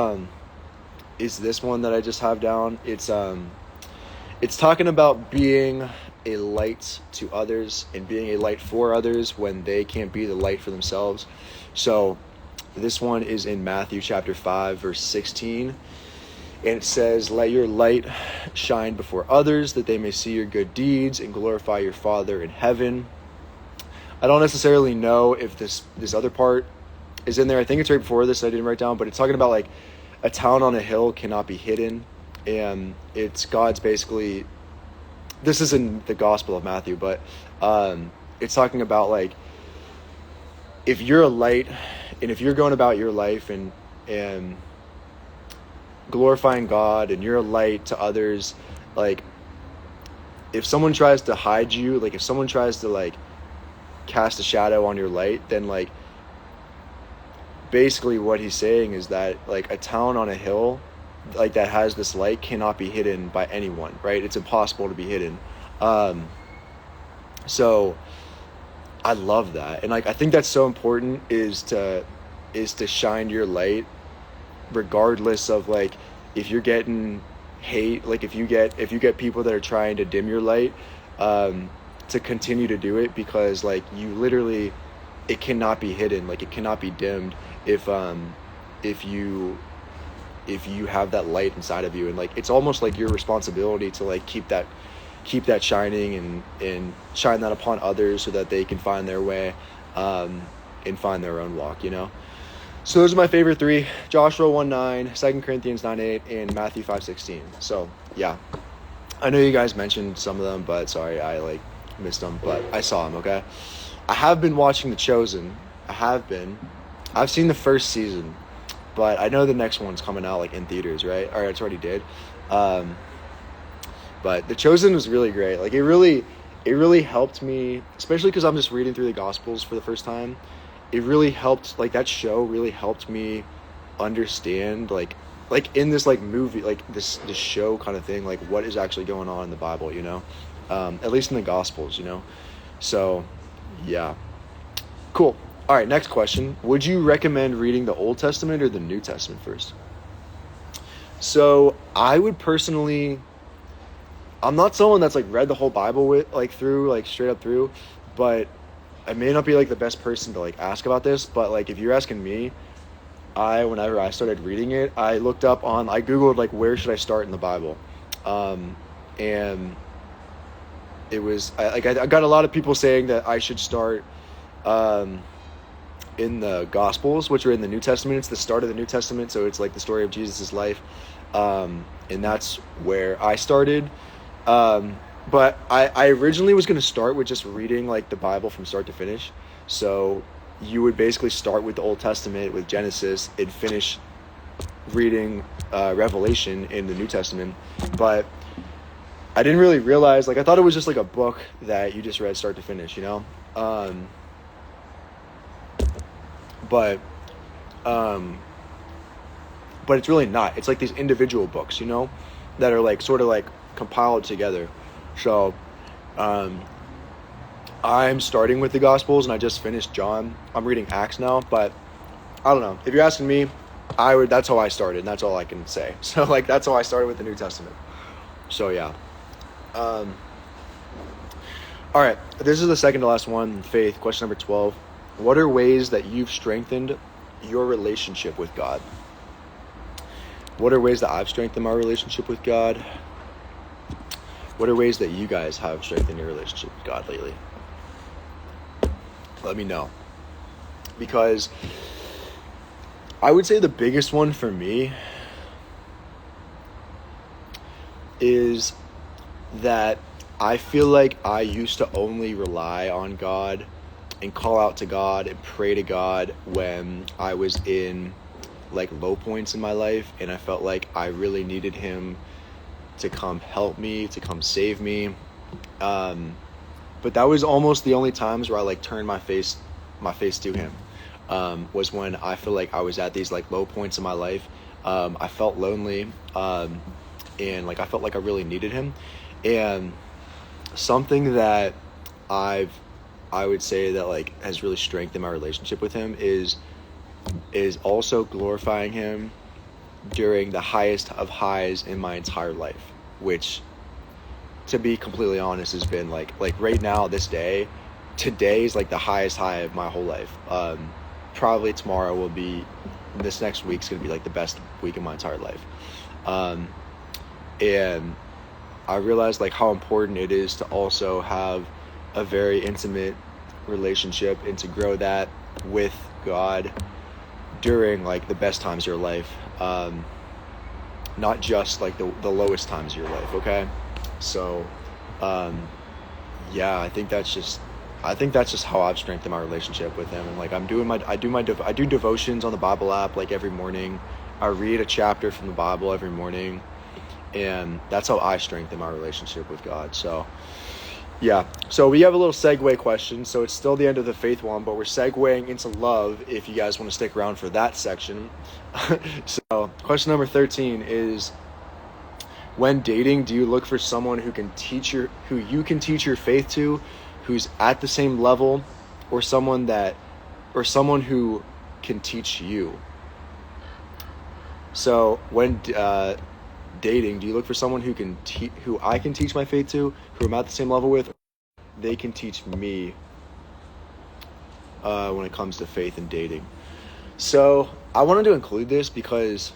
this one that I just have down. It's talking about being a light to others and being a light for others when they can't be the light for themselves. So this one is in Matthew chapter 5, verse 16. And it says, "Let your light shine before others, that they may see your good deeds and glorify your Father in heaven." I don't necessarily know if this other part is in there. I think it's right before this. I didn't write down, but it's talking about, like, a town on a hill cannot be hidden. And it's God's basically, this is in the Gospel of Matthew, but it's talking about, like, if you're a light and if you're going about your life and glorifying God and you're a light to others, like, if someone tries to hide you, like, if someone tries to, like, cast a shadow on your light, then, like, basically what he's saying is that, like, a town on a hill, like, that has this light cannot be hidden by anyone, right? It's impossible to be hidden. So I love that. And, like, I think that's so important is to shine your light regardless of, like, if you're getting hate, like, if you get people that are trying to dim your light, to continue to do it, because, like, you literally, it cannot be hidden, like, it cannot be dimmed if you have that light inside of you. And, like, it's almost like your responsibility to, like, keep that shining and shine that upon others so that they can find their way and find their own walk, you know. So those are my favorite three: Joshua 1:9, 2 Corinthians 9:8, and Matthew 5:16. So yeah, I know you guys mentioned some of them, but sorry, I, like, missed them, but I saw them. Okay, I have been watching The Chosen. I've seen the first season, but I know the next one's coming out, like, in theaters, right? Or it's already did. But The Chosen was really great. Like, it really helped me, especially because I'm just reading through the Gospels for the first time. It really helped, like, that show really helped me understand, like in this, like, movie, like, this show kind of thing, like, what is actually going on in the Bible, you know? At least in the Gospels, you know? So yeah, cool. All right, next question. Would you recommend reading the Old Testament or the New Testament first? So I would personally, I'm not someone that's, like, read the whole Bible with, like, through, like, straight up through, but I may not be, like, the best person to, like, ask about this, but, like, if you're asking me, whenever I started reading it, I Googled, like, where should I start in the Bible? And it was, I got a lot of people saying that I should start in the Gospels, which are in the New Testament. It's the start of the New Testament, so it's, like, the story of Jesus' life. And that's where I started. But I originally was going to start with just reading, like, the Bible from start to finish. So you would basically start with the Old Testament, with Genesis, and finish reading Revelation in the New Testament. But I didn't really realize, like, I thought it was just, like, a book that you just read start to finish, you know? But it's really not. It's, like, these individual books, you know, that are, like, sort of, like, compiled together. So I'm starting with the Gospels, and I just finished John. I'm reading Acts now, but I don't know. If you're asking me, that's how I started, and that's all I can say. So, like, that's how I started with the New Testament. So yeah. All right, this is the second to last one, faith. Question number 12. What are ways that you've strengthened your relationship with God? What are ways that I've strengthened my relationship with God? What are ways that you guys have strengthened your relationship with God lately? Let me know. Because I would say the biggest one for me is that I feel like I used to only rely on God and call out to God and pray to God when I was in, like, low points in my life, and I felt like I really needed him to come help me, to come save me. but that was almost the only times where I like turned my face to him. Was when I feel like I was at these like low points in my life. I felt lonely, and like I felt like I really needed him. And something that I would say that like has really strengthened my relationship with him is also glorifying him during the highest of highs in my entire life, which, to be completely honest, has been like right now, today is like the highest high of my whole life. Probably tomorrow will be, this next week's gonna be like the best week of my entire life. And I realized like how important it is to also have a very intimate relationship and to grow that with God during like the best times of your life, not just like the lowest times of your life. Okay, so yeah, I think that's just how I've strengthened my relationship with him. And like I do devotions on the Bible app like every morning. I read a chapter from the Bible every morning, and that's how I strengthen my relationship with God. So yeah, so we have a little segue question. So it's still the end of the faith one, but we're segueing into love if you guys want to stick around for that section. So question number 13 is, when dating, do you look for someone who you can teach your faith to, who's at the same level, or someone who can teach you? So when dating, do you look for someone who I can teach my faith to, who I'm at the same level with, or they can teach me when it comes to faith and dating? So I wanted to include this because,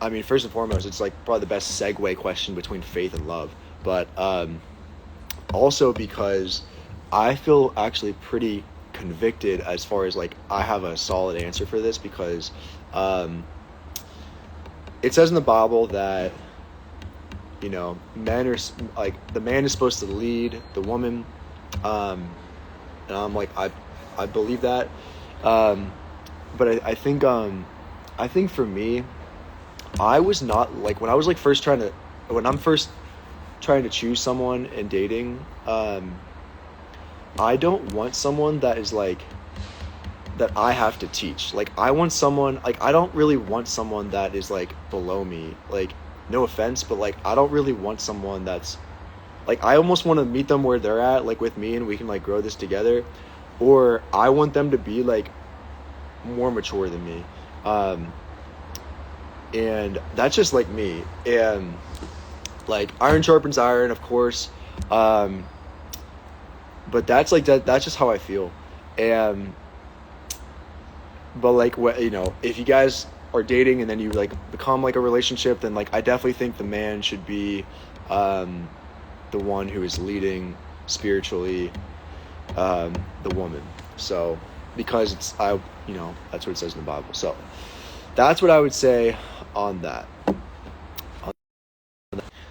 I mean, first and foremost, it's like probably the best segue question between faith and love, but also because I feel actually pretty convicted as far as like I have a solid answer for this, because it says in the Bible that, you know, men are like, the man is supposed to lead the woman, and I'm like, I believe that, but I think for me, I was not like, when I'm first trying to choose someone in dating, I don't want someone that is like, that I have to teach. Like, I want someone, like, I don't really want someone that is like below me. Like, no offense, but like, I don't really want someone that's like, I almost want to meet them where they're at, like with me, and we can like grow this together. Or I want them to be like more mature than me. And that's just like me. And like, iron sharpens iron, of course. But that's like, that's just how I feel. And but like, what, you know, if you guys are dating and then you like become like a relationship, then like I definitely think the man should be the one who is leading spiritually the woman. So because that's what it says in the Bible. So that's what I would say on that.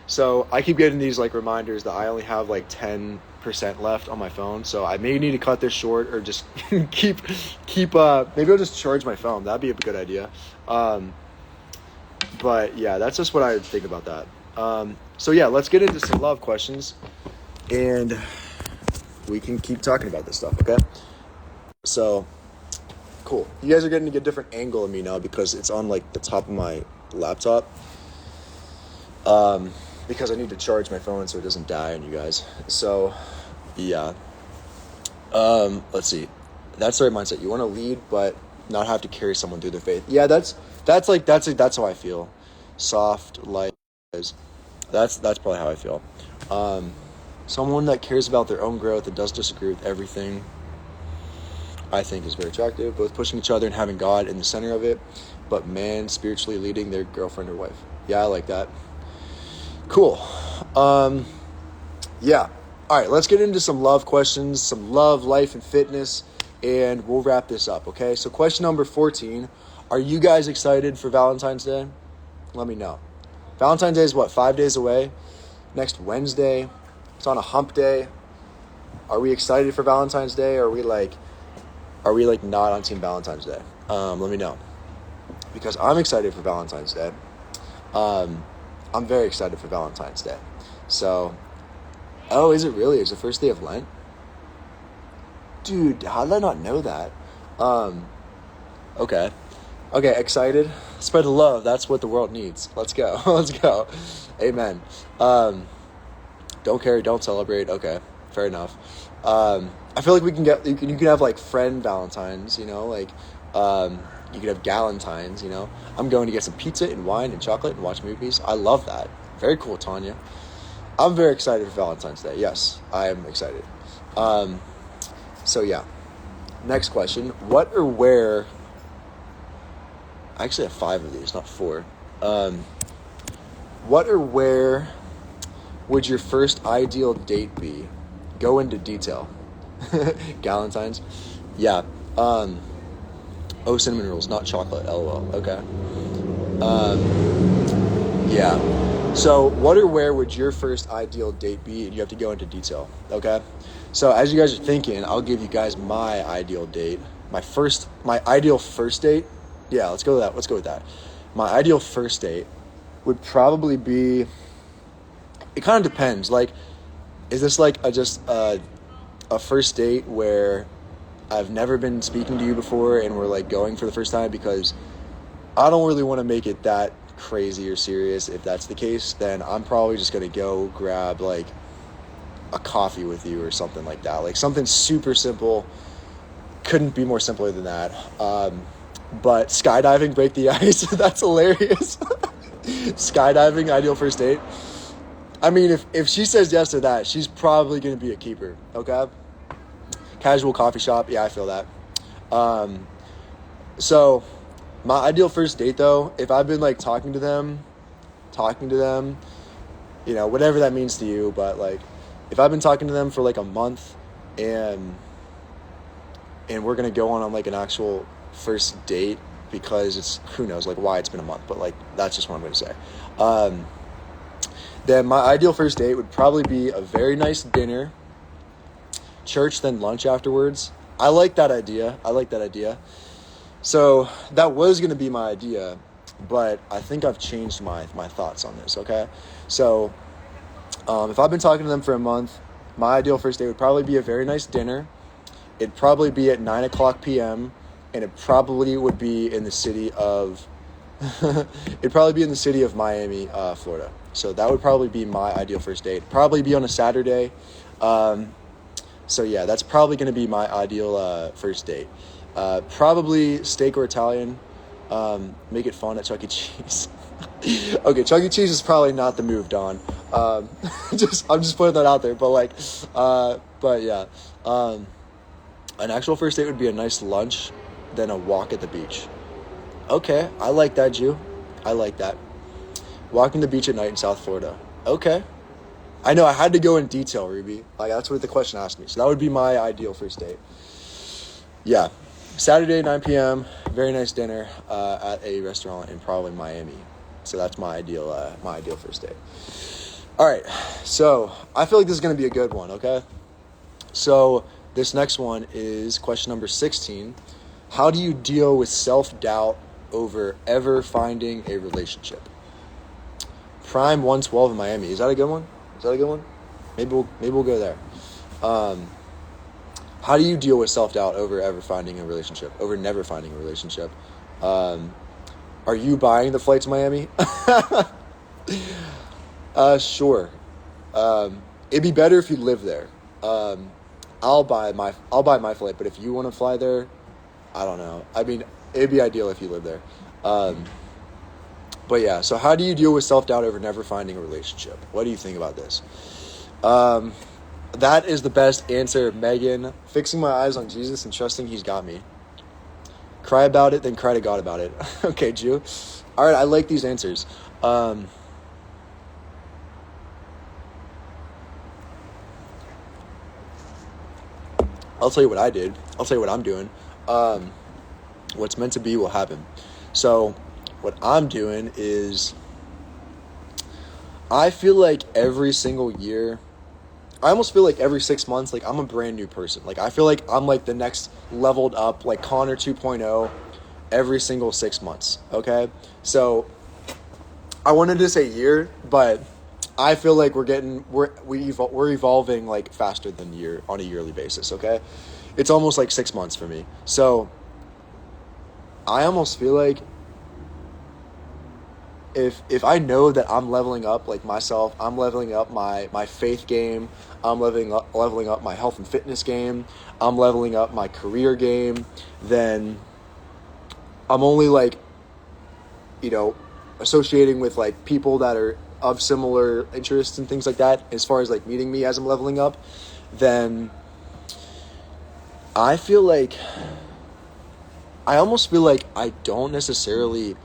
So I keep getting these like reminders that I only have like 10% left on my phone, so I may need to cut this short, or just keep maybe I'll just charge my phone. That'd be a good idea. But yeah, that's just what I think about that. So yeah, let's get into some love questions, and we can keep talking about this stuff. Okay, so cool. You guys are getting a different angle of me now because it's on like the top of my laptop, because I need to charge my phone so it doesn't die on you guys. So yeah, let's see. That's the right mindset. You want to lead, but not have to carry someone through their faith. Yeah, that's how I feel. Soft, light. That's probably how I feel. Someone that cares about their own growth and doesn't disagree with everything, I think is very attractive. Both pushing each other and having God in the center of it, but man spiritually leading their girlfriend or wife. Yeah, I like that. Cool. Yeah. All right, let's get into some love questions, some love, life, and fitness, and we'll wrap this up, okay? So question number 14, are you guys excited for Valentine's Day? Let me know. Valentine's Day is 5 days away? Next Wednesday. It's on a hump day. Are we excited for Valentine's Day, or are we like not on Team Valentine's Day? Let me know. Because I'm excited for Valentine's Day. I'm very excited for Valentine's Day. So Oh, is it really? It's the first day of Lent? Dude, how did I not know that? Um, okay. Okay, excited? Spread the love. That's what the world needs. Let's go. Let's go. Amen. Um, don't carry, don't celebrate. Okay, fair enough. I feel like we can get, you can have like friend Valentines, you could have Galentines, I'm going to get some pizza and wine and chocolate and watch movies. I love that. Very cool, Tanya. I'm very excited for Valentine's Day. Yes, I am excited. Um, so yeah. Next question. What or where, I actually have 5 of these, not 4. Um, what or where would your first ideal date be? Go into detail. Galentine's. Yeah. Oh, cinnamon rolls, not chocolate. LOL. Okay. Yeah. So, what or where would your first ideal date be? And you have to go into detail. Okay. So, as you guys are thinking, I'll give you guys my ideal date. My ideal first date. Yeah, let's go with that. Let's go with that. My ideal first date would probably be. It kind of depends. Like, is this like a first date where I've never been speaking to you before and we're like going for the first time? Because I don't really want to make it that crazy or serious. If that's the case, then I'm probably just going to go grab like a coffee with you or something like that. Like something super simple. Couldn't be more simpler than that. But skydiving, break the ice. That's hilarious. Skydiving, ideal first date. I mean, if she says yes to that, she's probably going to be a keeper, okay? Casual coffee shop, yeah, I feel that. So, my ideal first date, though, if I've been, like, talking to them, whatever that means to you, but, like, if I've been talking to them for, like, a month, and we're going to go on, like, an actual first date, because it's, who knows, like, why it's been a month, but, like, that's just what I'm going to say. Then my ideal first date would probably be a very nice dinner, church, then lunch afterwards. I like that idea. So that was going to be my idea, but I think I've changed my thoughts on this, okay? So if I've been talking to them for a month, my ideal first date would probably be a very nice dinner. It'd probably be at 9 o'clock p.m., and it probably would be in the city of... It'd probably be in the city of Miami, Florida. So that would probably be my ideal first date. Probably be on a Saturday. So yeah, that's probably going to be my ideal first date. Probably steak or Italian. Make it fun at Chuck E. Cheese. Okay, Chuck E. Cheese is probably not the move, Don. I'm just putting that out there. But yeah. An actual first date would be a nice lunch, then a walk at the beach. Okay, I like that, Jew. I like that. Walking the beach at night in South Florida. Okay. I know, I had to go in detail, Ruby. Like, that's what the question asked me. So that would be my ideal first date. Yeah. Saturday, 9 p.m., very nice dinner at a restaurant in probably Miami. So that's my ideal first date. All right. So I feel like this is going to be a good one, okay? So this next one is question number 16. How do you deal with self-doubt over ever finding a relationship? Prime 112 in Miami. Is that a good one? Maybe we'll go there. How do you deal with self-doubt over ever finding a relationship? Over never finding a relationship? Are you buying the flight to Miami? Sure. It'd be better if you live there. I'll buy my flight, but if you want to fly there, I don't know. I mean, it'd be ideal if you live there. But yeah, so how do you deal with self-doubt over never finding a relationship? What do you think about this? That is the best answer, Megan. Fixing my eyes on Jesus and trusting he's got me. Cry about it, then cry to God about it. Okay, Jew. All right, I like these answers. I'll tell you what I did. I'll tell you what I'm doing. What's meant to be will happen. So what I'm doing is I feel like every single year, I almost feel like every 6 months, like I'm a brand new person. Like I feel like I'm like the next leveled up, like Connor 2.0 every single 6 months. Okay. So I wanted to say year, but I feel like we're evolving like faster than on a yearly basis. Okay, it's almost like 6 months for me. So I almost feel like if I know that I'm leveling up like myself, I'm leveling up my faith game, I'm leveling up my health and fitness game, I'm leveling up my career game, then I'm only like, associating with like people that are of similar interests and things like that, as far as like meeting me as I'm leveling up, then I almost feel like I don't necessarily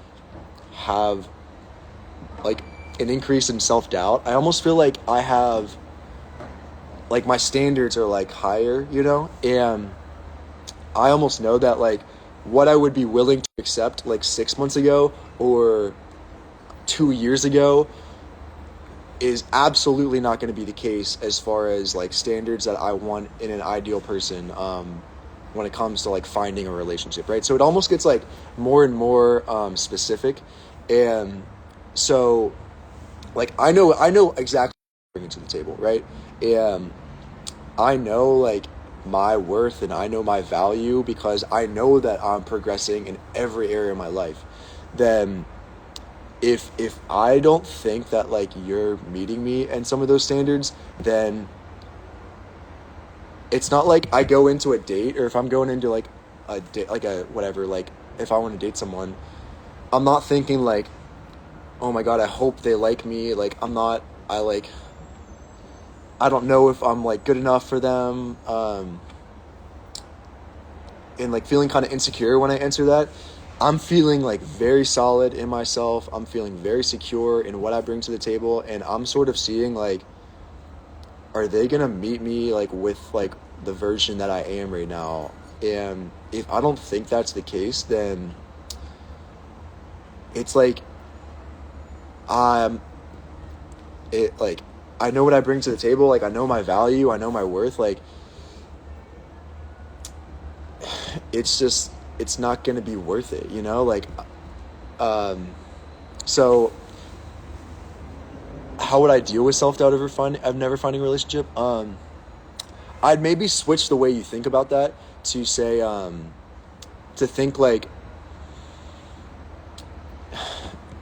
have like an increase in self-doubt. I almost feel like I have like my standards are like higher, and I almost know that like what I would be willing to accept like 6 months ago or 2 years ago is absolutely not going to be the case as far as like standards that I want in an ideal person when it comes to like finding a relationship, right? So it almost gets like more and more specific, and so like I know exactly what I'm bringing to the table, right? And I know like my worth and I know my value because I know that I'm progressing in every area of my life. Then if I don't think that like you're meeting me and some of those standards, then it's not like I go into a date, or if I'm going into like a date, like a whatever, like if I want to date someone, I'm not thinking like, oh my God, I hope they like me. Like I don't know if I'm like good enough for them. And like feeling kind of insecure when I answer that. I'm feeling like very solid in myself. I'm feeling very secure in what I bring to the table. And I'm sort of seeing like, are they going to meet me like with like the version that I am right now? And if I don't think that's the case, then it's like, like, I know what I bring to the table. Like, I know my value. I know my worth. Like, it's not going to be worth it, like, so how would I deal with self-doubt of never finding a relationship? I'd maybe switch the way you think about that to say, to think like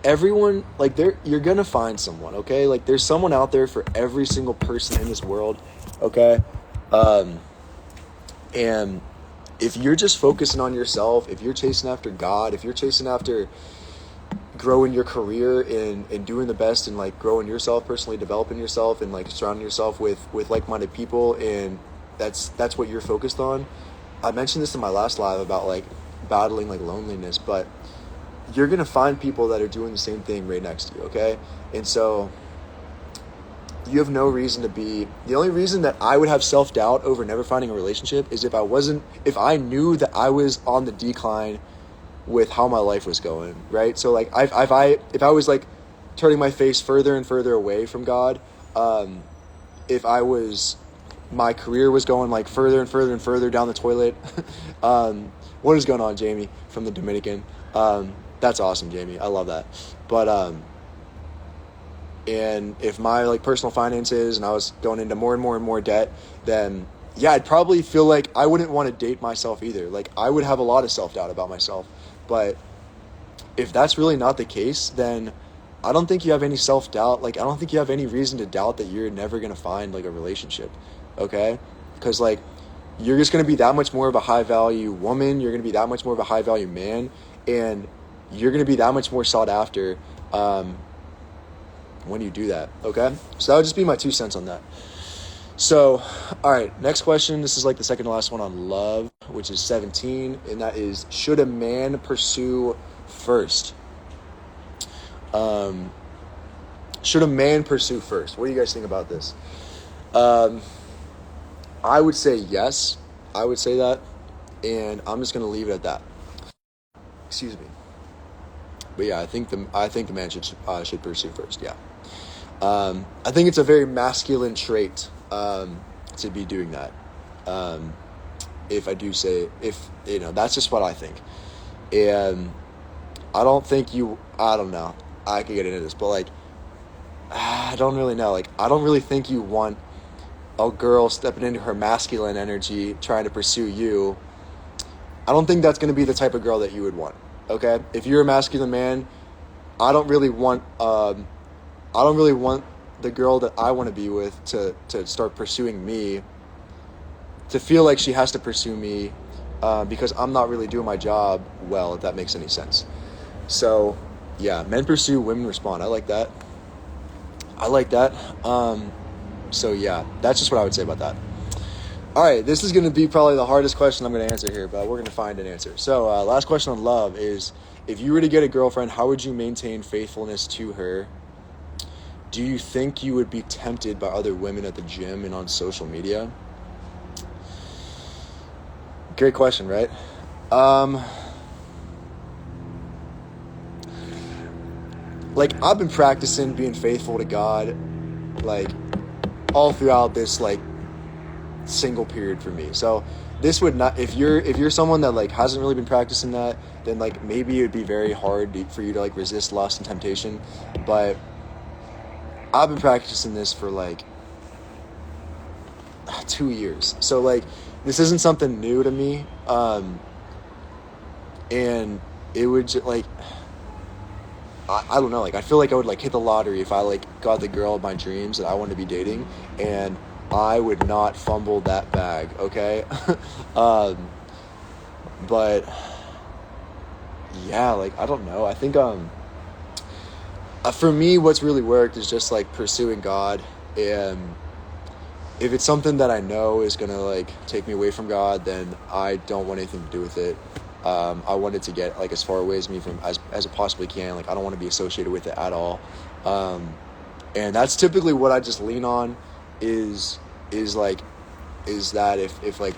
everyone, like you're going to find someone, okay? Like there's someone out there for every single person in this world. Okay. And if you're just focusing on yourself, if you're chasing after God, if you're chasing after growing your career and doing the best and like growing yourself personally, developing yourself and like surrounding yourself with like-minded people, and that's what you're focused on. I mentioned this in my last live about like battling like loneliness, but you're going to find people that are doing the same thing right next to you. Okay. And so you have no reason to be. The only reason that I would have self-doubt over never finding a relationship is if I knew that I was on the decline with how my life was going, right? So like if I was like turning my face further and further away from God, if my career was going like further and further and further down the toilet. What is going on, Jamie from the Dominican? That's awesome, Jamie. I love that. But and if my like personal finances and I was going into more and more and more debt, then yeah, I'd probably feel like I wouldn't want to date myself either. Like I would have a lot of self-doubt about myself. But if that's really not the case, then I don't think you have any self-doubt. Like I don't think you have any reason to doubt that you're never going to find like a relationship. Okay? Because like you're just going to be that much more of a high value woman. You're going to be that much more of a high value man. And you're going to be that much more sought after when you do that. Okay? So that would just be my 2 cents on that. So, all right, next question. This is like the second to last one on love, which is 17. And that is, should a man pursue first? Should a man pursue first? What do you guys think about this? I would say yes. I would say that. And I'm just going to leave it at that. Excuse me. But yeah, I think the man should pursue first. Yeah. I think it's a very masculine trait to be doing that. That's just what I think. And I don't know. I could get into this, but like I don't really know. Like, I don't really think you want a girl stepping into her masculine energy trying to pursue you. I don't think that's going to be the type of girl that you would want. Okay? If you're a masculine man, I don't really want the girl that I want to be with to start pursuing me, to feel like she has to pursue me, because I'm not really doing my job well, if that makes any sense. So, yeah, men pursue, women respond. I like that. So, yeah, that's just what I would say about that. All right, this is going to be probably the hardest question I'm going to answer here, but we're going to find an answer. So, last question on love is, if you were to get a girlfriend, how would you maintain faithfulness to her? Do you think you would be tempted by other women at the gym and on social media? Great question, right? Like, I've been practicing being faithful to God, like, all throughout this, like, single period for me. So this would not, if you're someone that, like, hasn't really been practicing that, then, like, maybe it would be very hard for you to, like, resist lust and temptation. But I've been practicing this for, like, 2 years. So, like, this isn't something new to me. And it would just, like, I don't know, like, I feel like I would, like, hit the lottery if I, like, got the girl of my dreams that I wanted to be dating, and I would not fumble that bag, okay? But yeah, like, I don't know. I think for me, what's really worked is just, like, pursuing God. And if it's something that I know is gonna, like, take me away from God, then I don't want anything to do with it. I want it to get, like, as far away as me from as it possibly can. Like, I don't want to be associated with it at all. And that's typically what I just lean on is that if like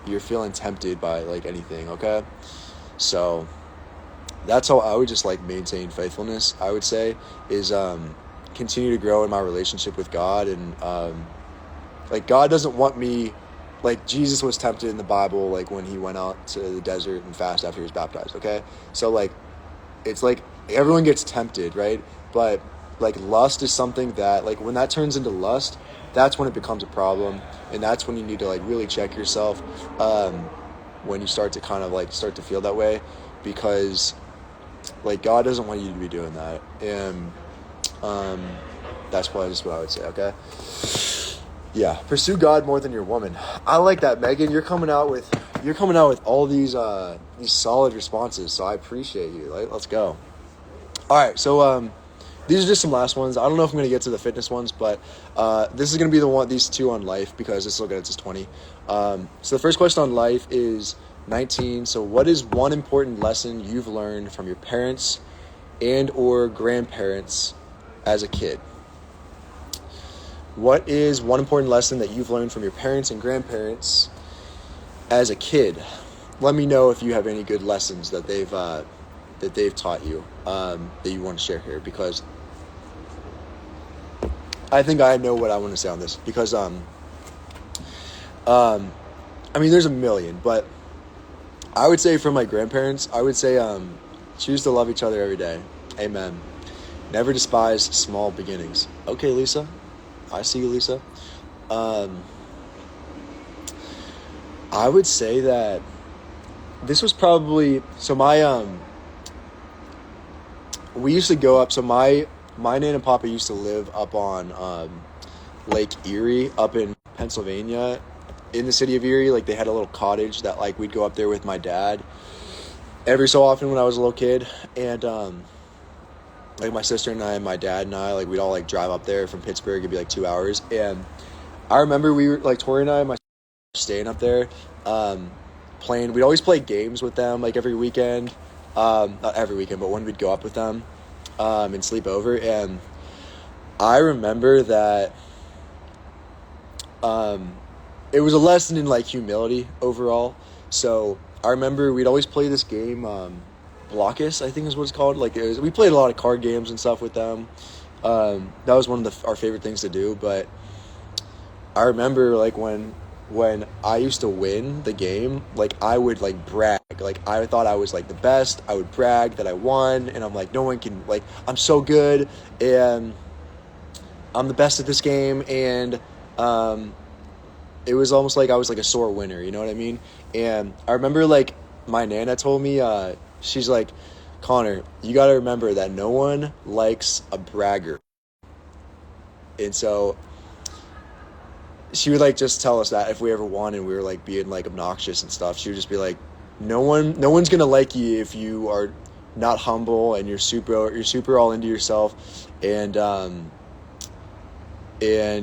you're feeling tempted by, like, anything, okay? So that's how I would just, like, maintain faithfulness, I would say, is continue to grow in my relationship with God. And like, God doesn't want me, like, Jesus was tempted in the Bible, like, when he went out to the desert and fasted after he was baptized, okay? So, like, it's like everyone gets tempted, right? But, like, lust is something that, like, when that turns into lust, that's when it becomes a problem. And that's when you need to, like, really check yourself when you start to kind of, like, start to feel that way, because, like, God doesn't want you to be doing that. And that's probably just what I would say, okay? Yeah, pursue God more than your woman. I like that, Megan. You're coming out with all these solid responses, so I appreciate you. Like, let's go. All right, so these are just some last ones. I don't know if I'm gonna get to the fitness ones, but this is gonna be these two on life, because this will get us to 20. So the first question on life is 19. So what is one important lesson you've learned from your parents and or grandparents as a kid? What is one important lesson that you've learned from your parents and grandparents as a kid? Let me know if you have any good lessons that they've taught you, that you want to share here, because I think I know what I want to say on this. Because I mean, there's a million, but I would say from my grandparents, I would say choose to love each other every day. Amen. Never despise small beginnings. Okay, Lisa. I see you, Lisa. I would say that this was probably, so my we used to go up, so my Nan and Papa used to live up on Lake Erie up in Pennsylvania, in the city of Erie. Like, they had a little cottage that, like, we'd go up there with my dad every so often when I was a little kid. And like, my sister and I and my dad and I, like, we'd all, like, drive up there from Pittsburgh. It'd be like 2 hours. And I remember we were, like, Tori and I, my staying up there, playing. We'd always play games with them, like, every weekend. Not every weekend, but when we'd go up with them and sleep over. And I remember that it was a lesson in, like, humility overall. So I remember we'd always play this game, Blockus, I think is what it's called. Like, we played a lot of card games and stuff with them. That was one of our favorite things to do. But I remember, like, when I used to win the game, like, I would, like, brag. Like, I thought I was, like, the best. I would brag that I won, and I'm like, no one can, like, I'm so good. And I'm the best at this game, and it was almost like I was like a sore winner, you know what I mean? And I remember like my Nana told me, she's like, Connor, you got to remember that no one likes a bragger. And so she would like just tell us that if we ever won and we were like being like obnoxious and stuff, she would just be like, no one's gonna like you if you are not humble and you're super all into yourself, and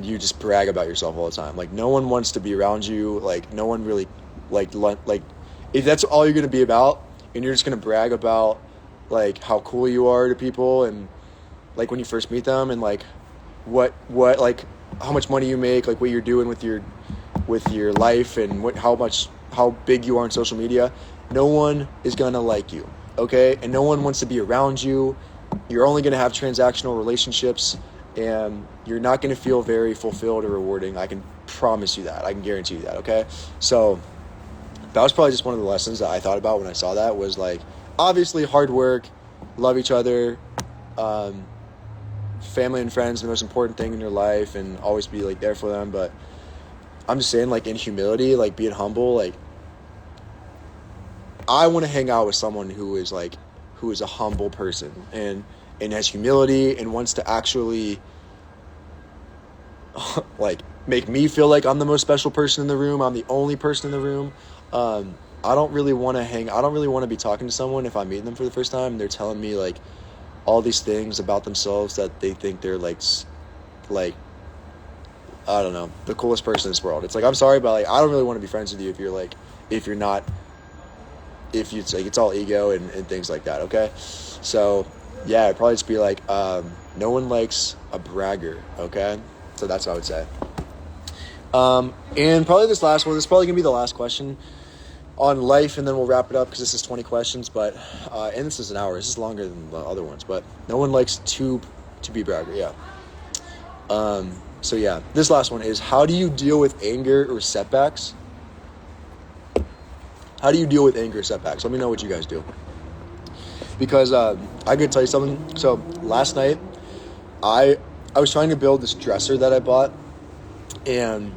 you just brag about yourself all the time. Like no one wants to be around you. Like no one really like if that's all you're gonna be about, and you're just gonna brag about like how cool you are to people, and like when you first meet them, and like what like how much money you make, like what you're doing with your life, and how big you are on social media, no one is gonna like you, okay? And no one wants to be around you. You're only gonna have transactional relationships, and you're not gonna feel very fulfilled or rewarding. I can promise you that. I can guarantee you that, okay? So that was probably just one of the lessons that I thought about when I saw that, was like, obviously hard work, love each other, family and friends, the most important thing in your life, and always be like there for them. But I'm just saying, like, in humility, like being humble, like I want to hang out with someone who is a humble person and has humility and wants to actually like make me feel like I'm the most special person in the room. I'm the only person in the room. I don't really want to be talking to someone if I'm meeting them for the first time and they're telling me like all these things about themselves that they think they're like I don't know, the coolest person in this world. It's like, I'm sorry, but like I don't really want to be friends with you if it's all ego and things like that, okay? So yeah, it'd probably just be like, no one likes a bragger, okay? So that's what I would say. And probably this last one, this is probably gonna be the last question on life, and then we'll wrap it up because this is 20 questions, but and this is an hour. This is longer than the other ones, but no one likes to be bragger, yeah. So yeah, this last one is, how do you deal with anger or setbacks? How do you deal with anger or setbacks? Let me know what you guys do. Because I could tell you something. So last night, I was trying to build this dresser that I bought, and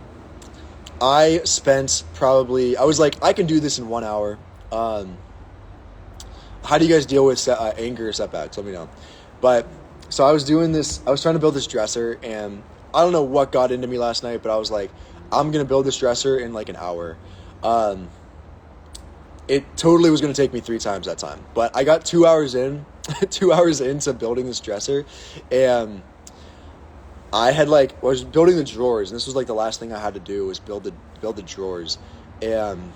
I spent I was like, I can do this in 1 hour. How do you guys deal with anger or setbacks? Let me know. But so I was trying to build this dresser, and I don't know what got into me last night, but I was like, I'm going to build this dresser in like an hour. It totally was going to take me 3 times that time, but I got 2 hours into building this dresser, and I was building the drawers, and this was like the last thing I had to do was build the drawers. And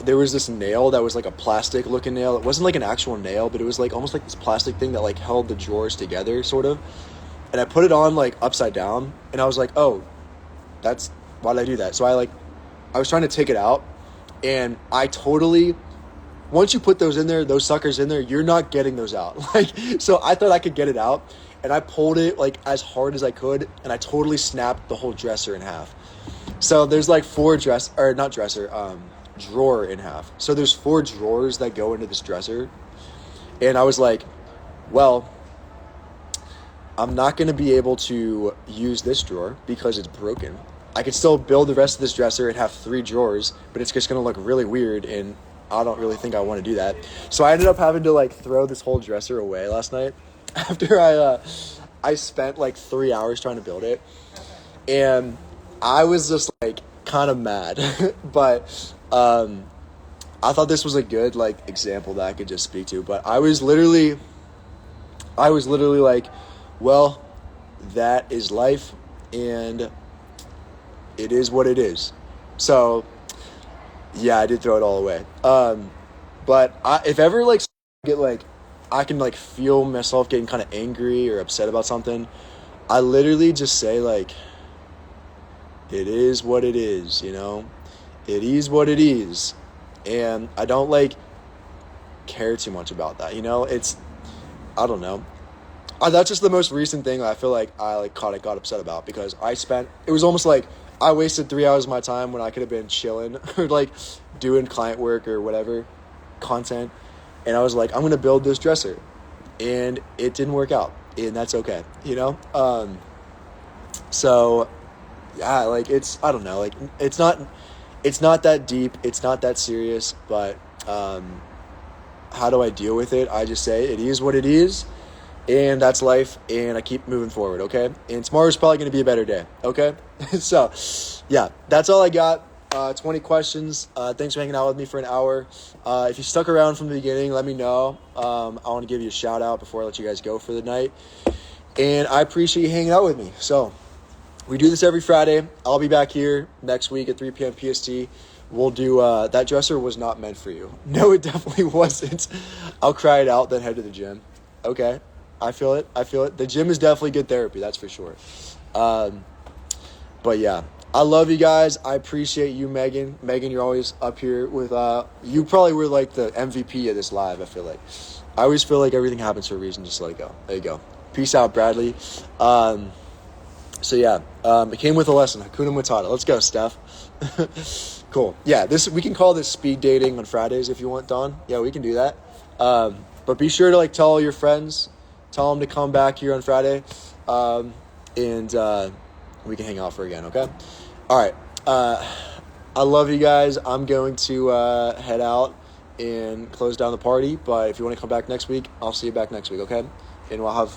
there was this nail that was like a plastic looking nail. It wasn't like an actual nail, but it was like almost like this plastic thing that like held the drawers together sort of. And I put it on like upside down, and I was like, oh, why did I do that? So I was trying to take it out, and once you put those suckers in there, you're not getting those out. So I thought I could get it out, and I pulled it like as hard as I could, and I totally snapped the whole dresser in half. So there's like drawer in half. So there's 4 drawers that go into this dresser. And I was like, well, I'm not going to be able to use this drawer because it's broken. I could still build the rest of this dresser and have 3 drawers, but it's just going to look really weird, and I don't really think I want to do that. So I ended up having to like throw this whole dresser away last night after I spent like 3 hours trying to build it. And I was just like kind of mad, but I thought this was a good like example that I could just speak to. But I was literally like, well, that is life, and it is what it is. So yeah, I did throw it all away. But if ever like I can like feel myself getting kind of angry or upset about something, I literally just say like, it is what it is, you know? It is what it is. And I don't like care too much about that, you know? I don't know. That's just the most recent thing I feel like I got upset about, because it was almost like I wasted 3 hours of my time when I could have been chilling or like doing client work or whatever, content. And I was like, I'm going to build this dresser. And it didn't work out. and that's okay, you know? So yeah, like I don't know, like it's not that deep, it's not that serious, but how do I deal with it? I just say it is what it is, and that's life, and I keep moving forward, okay? And tomorrow's probably going to be a better day, okay? So yeah, that's all I got. 20 questions. Thanks for hanging out with me for an hour. If you stuck around from the beginning, let me know. I want to give you a shout out before I let you guys go for the night, and I appreciate you hanging out with me. So we do this every Friday. I'll be back here next week at 3 p.m. PST. We'll do, that dresser was not meant for you. No, it definitely wasn't. I'll cry it out, then head to the gym. Okay. I feel it. The gym is definitely good therapy. That's for sure. But yeah, I love you guys. I appreciate you, Megan. Megan, you're always up here with, you probably were like the MVP of this live, I feel like. I always feel like everything happens for a reason. Just let it go. There you go. Peace out, Bradley. So yeah, it came with a lesson. Hakuna Matata. Let's go, Steph. Cool. Yeah, we can call this speed dating on Fridays if you want, Don. Yeah, we can do that. But be sure to like tell all your friends, tell them to come back here on Friday, and we can hang out for again. Okay. All right. I love you guys. I'm going to head out and close down the party. But if you want to come back next week, I'll see you back next week. Okay. And we'll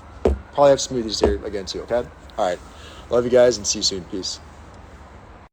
probably have smoothies here again too. Okay. All right. Love you guys and see you soon. Peace.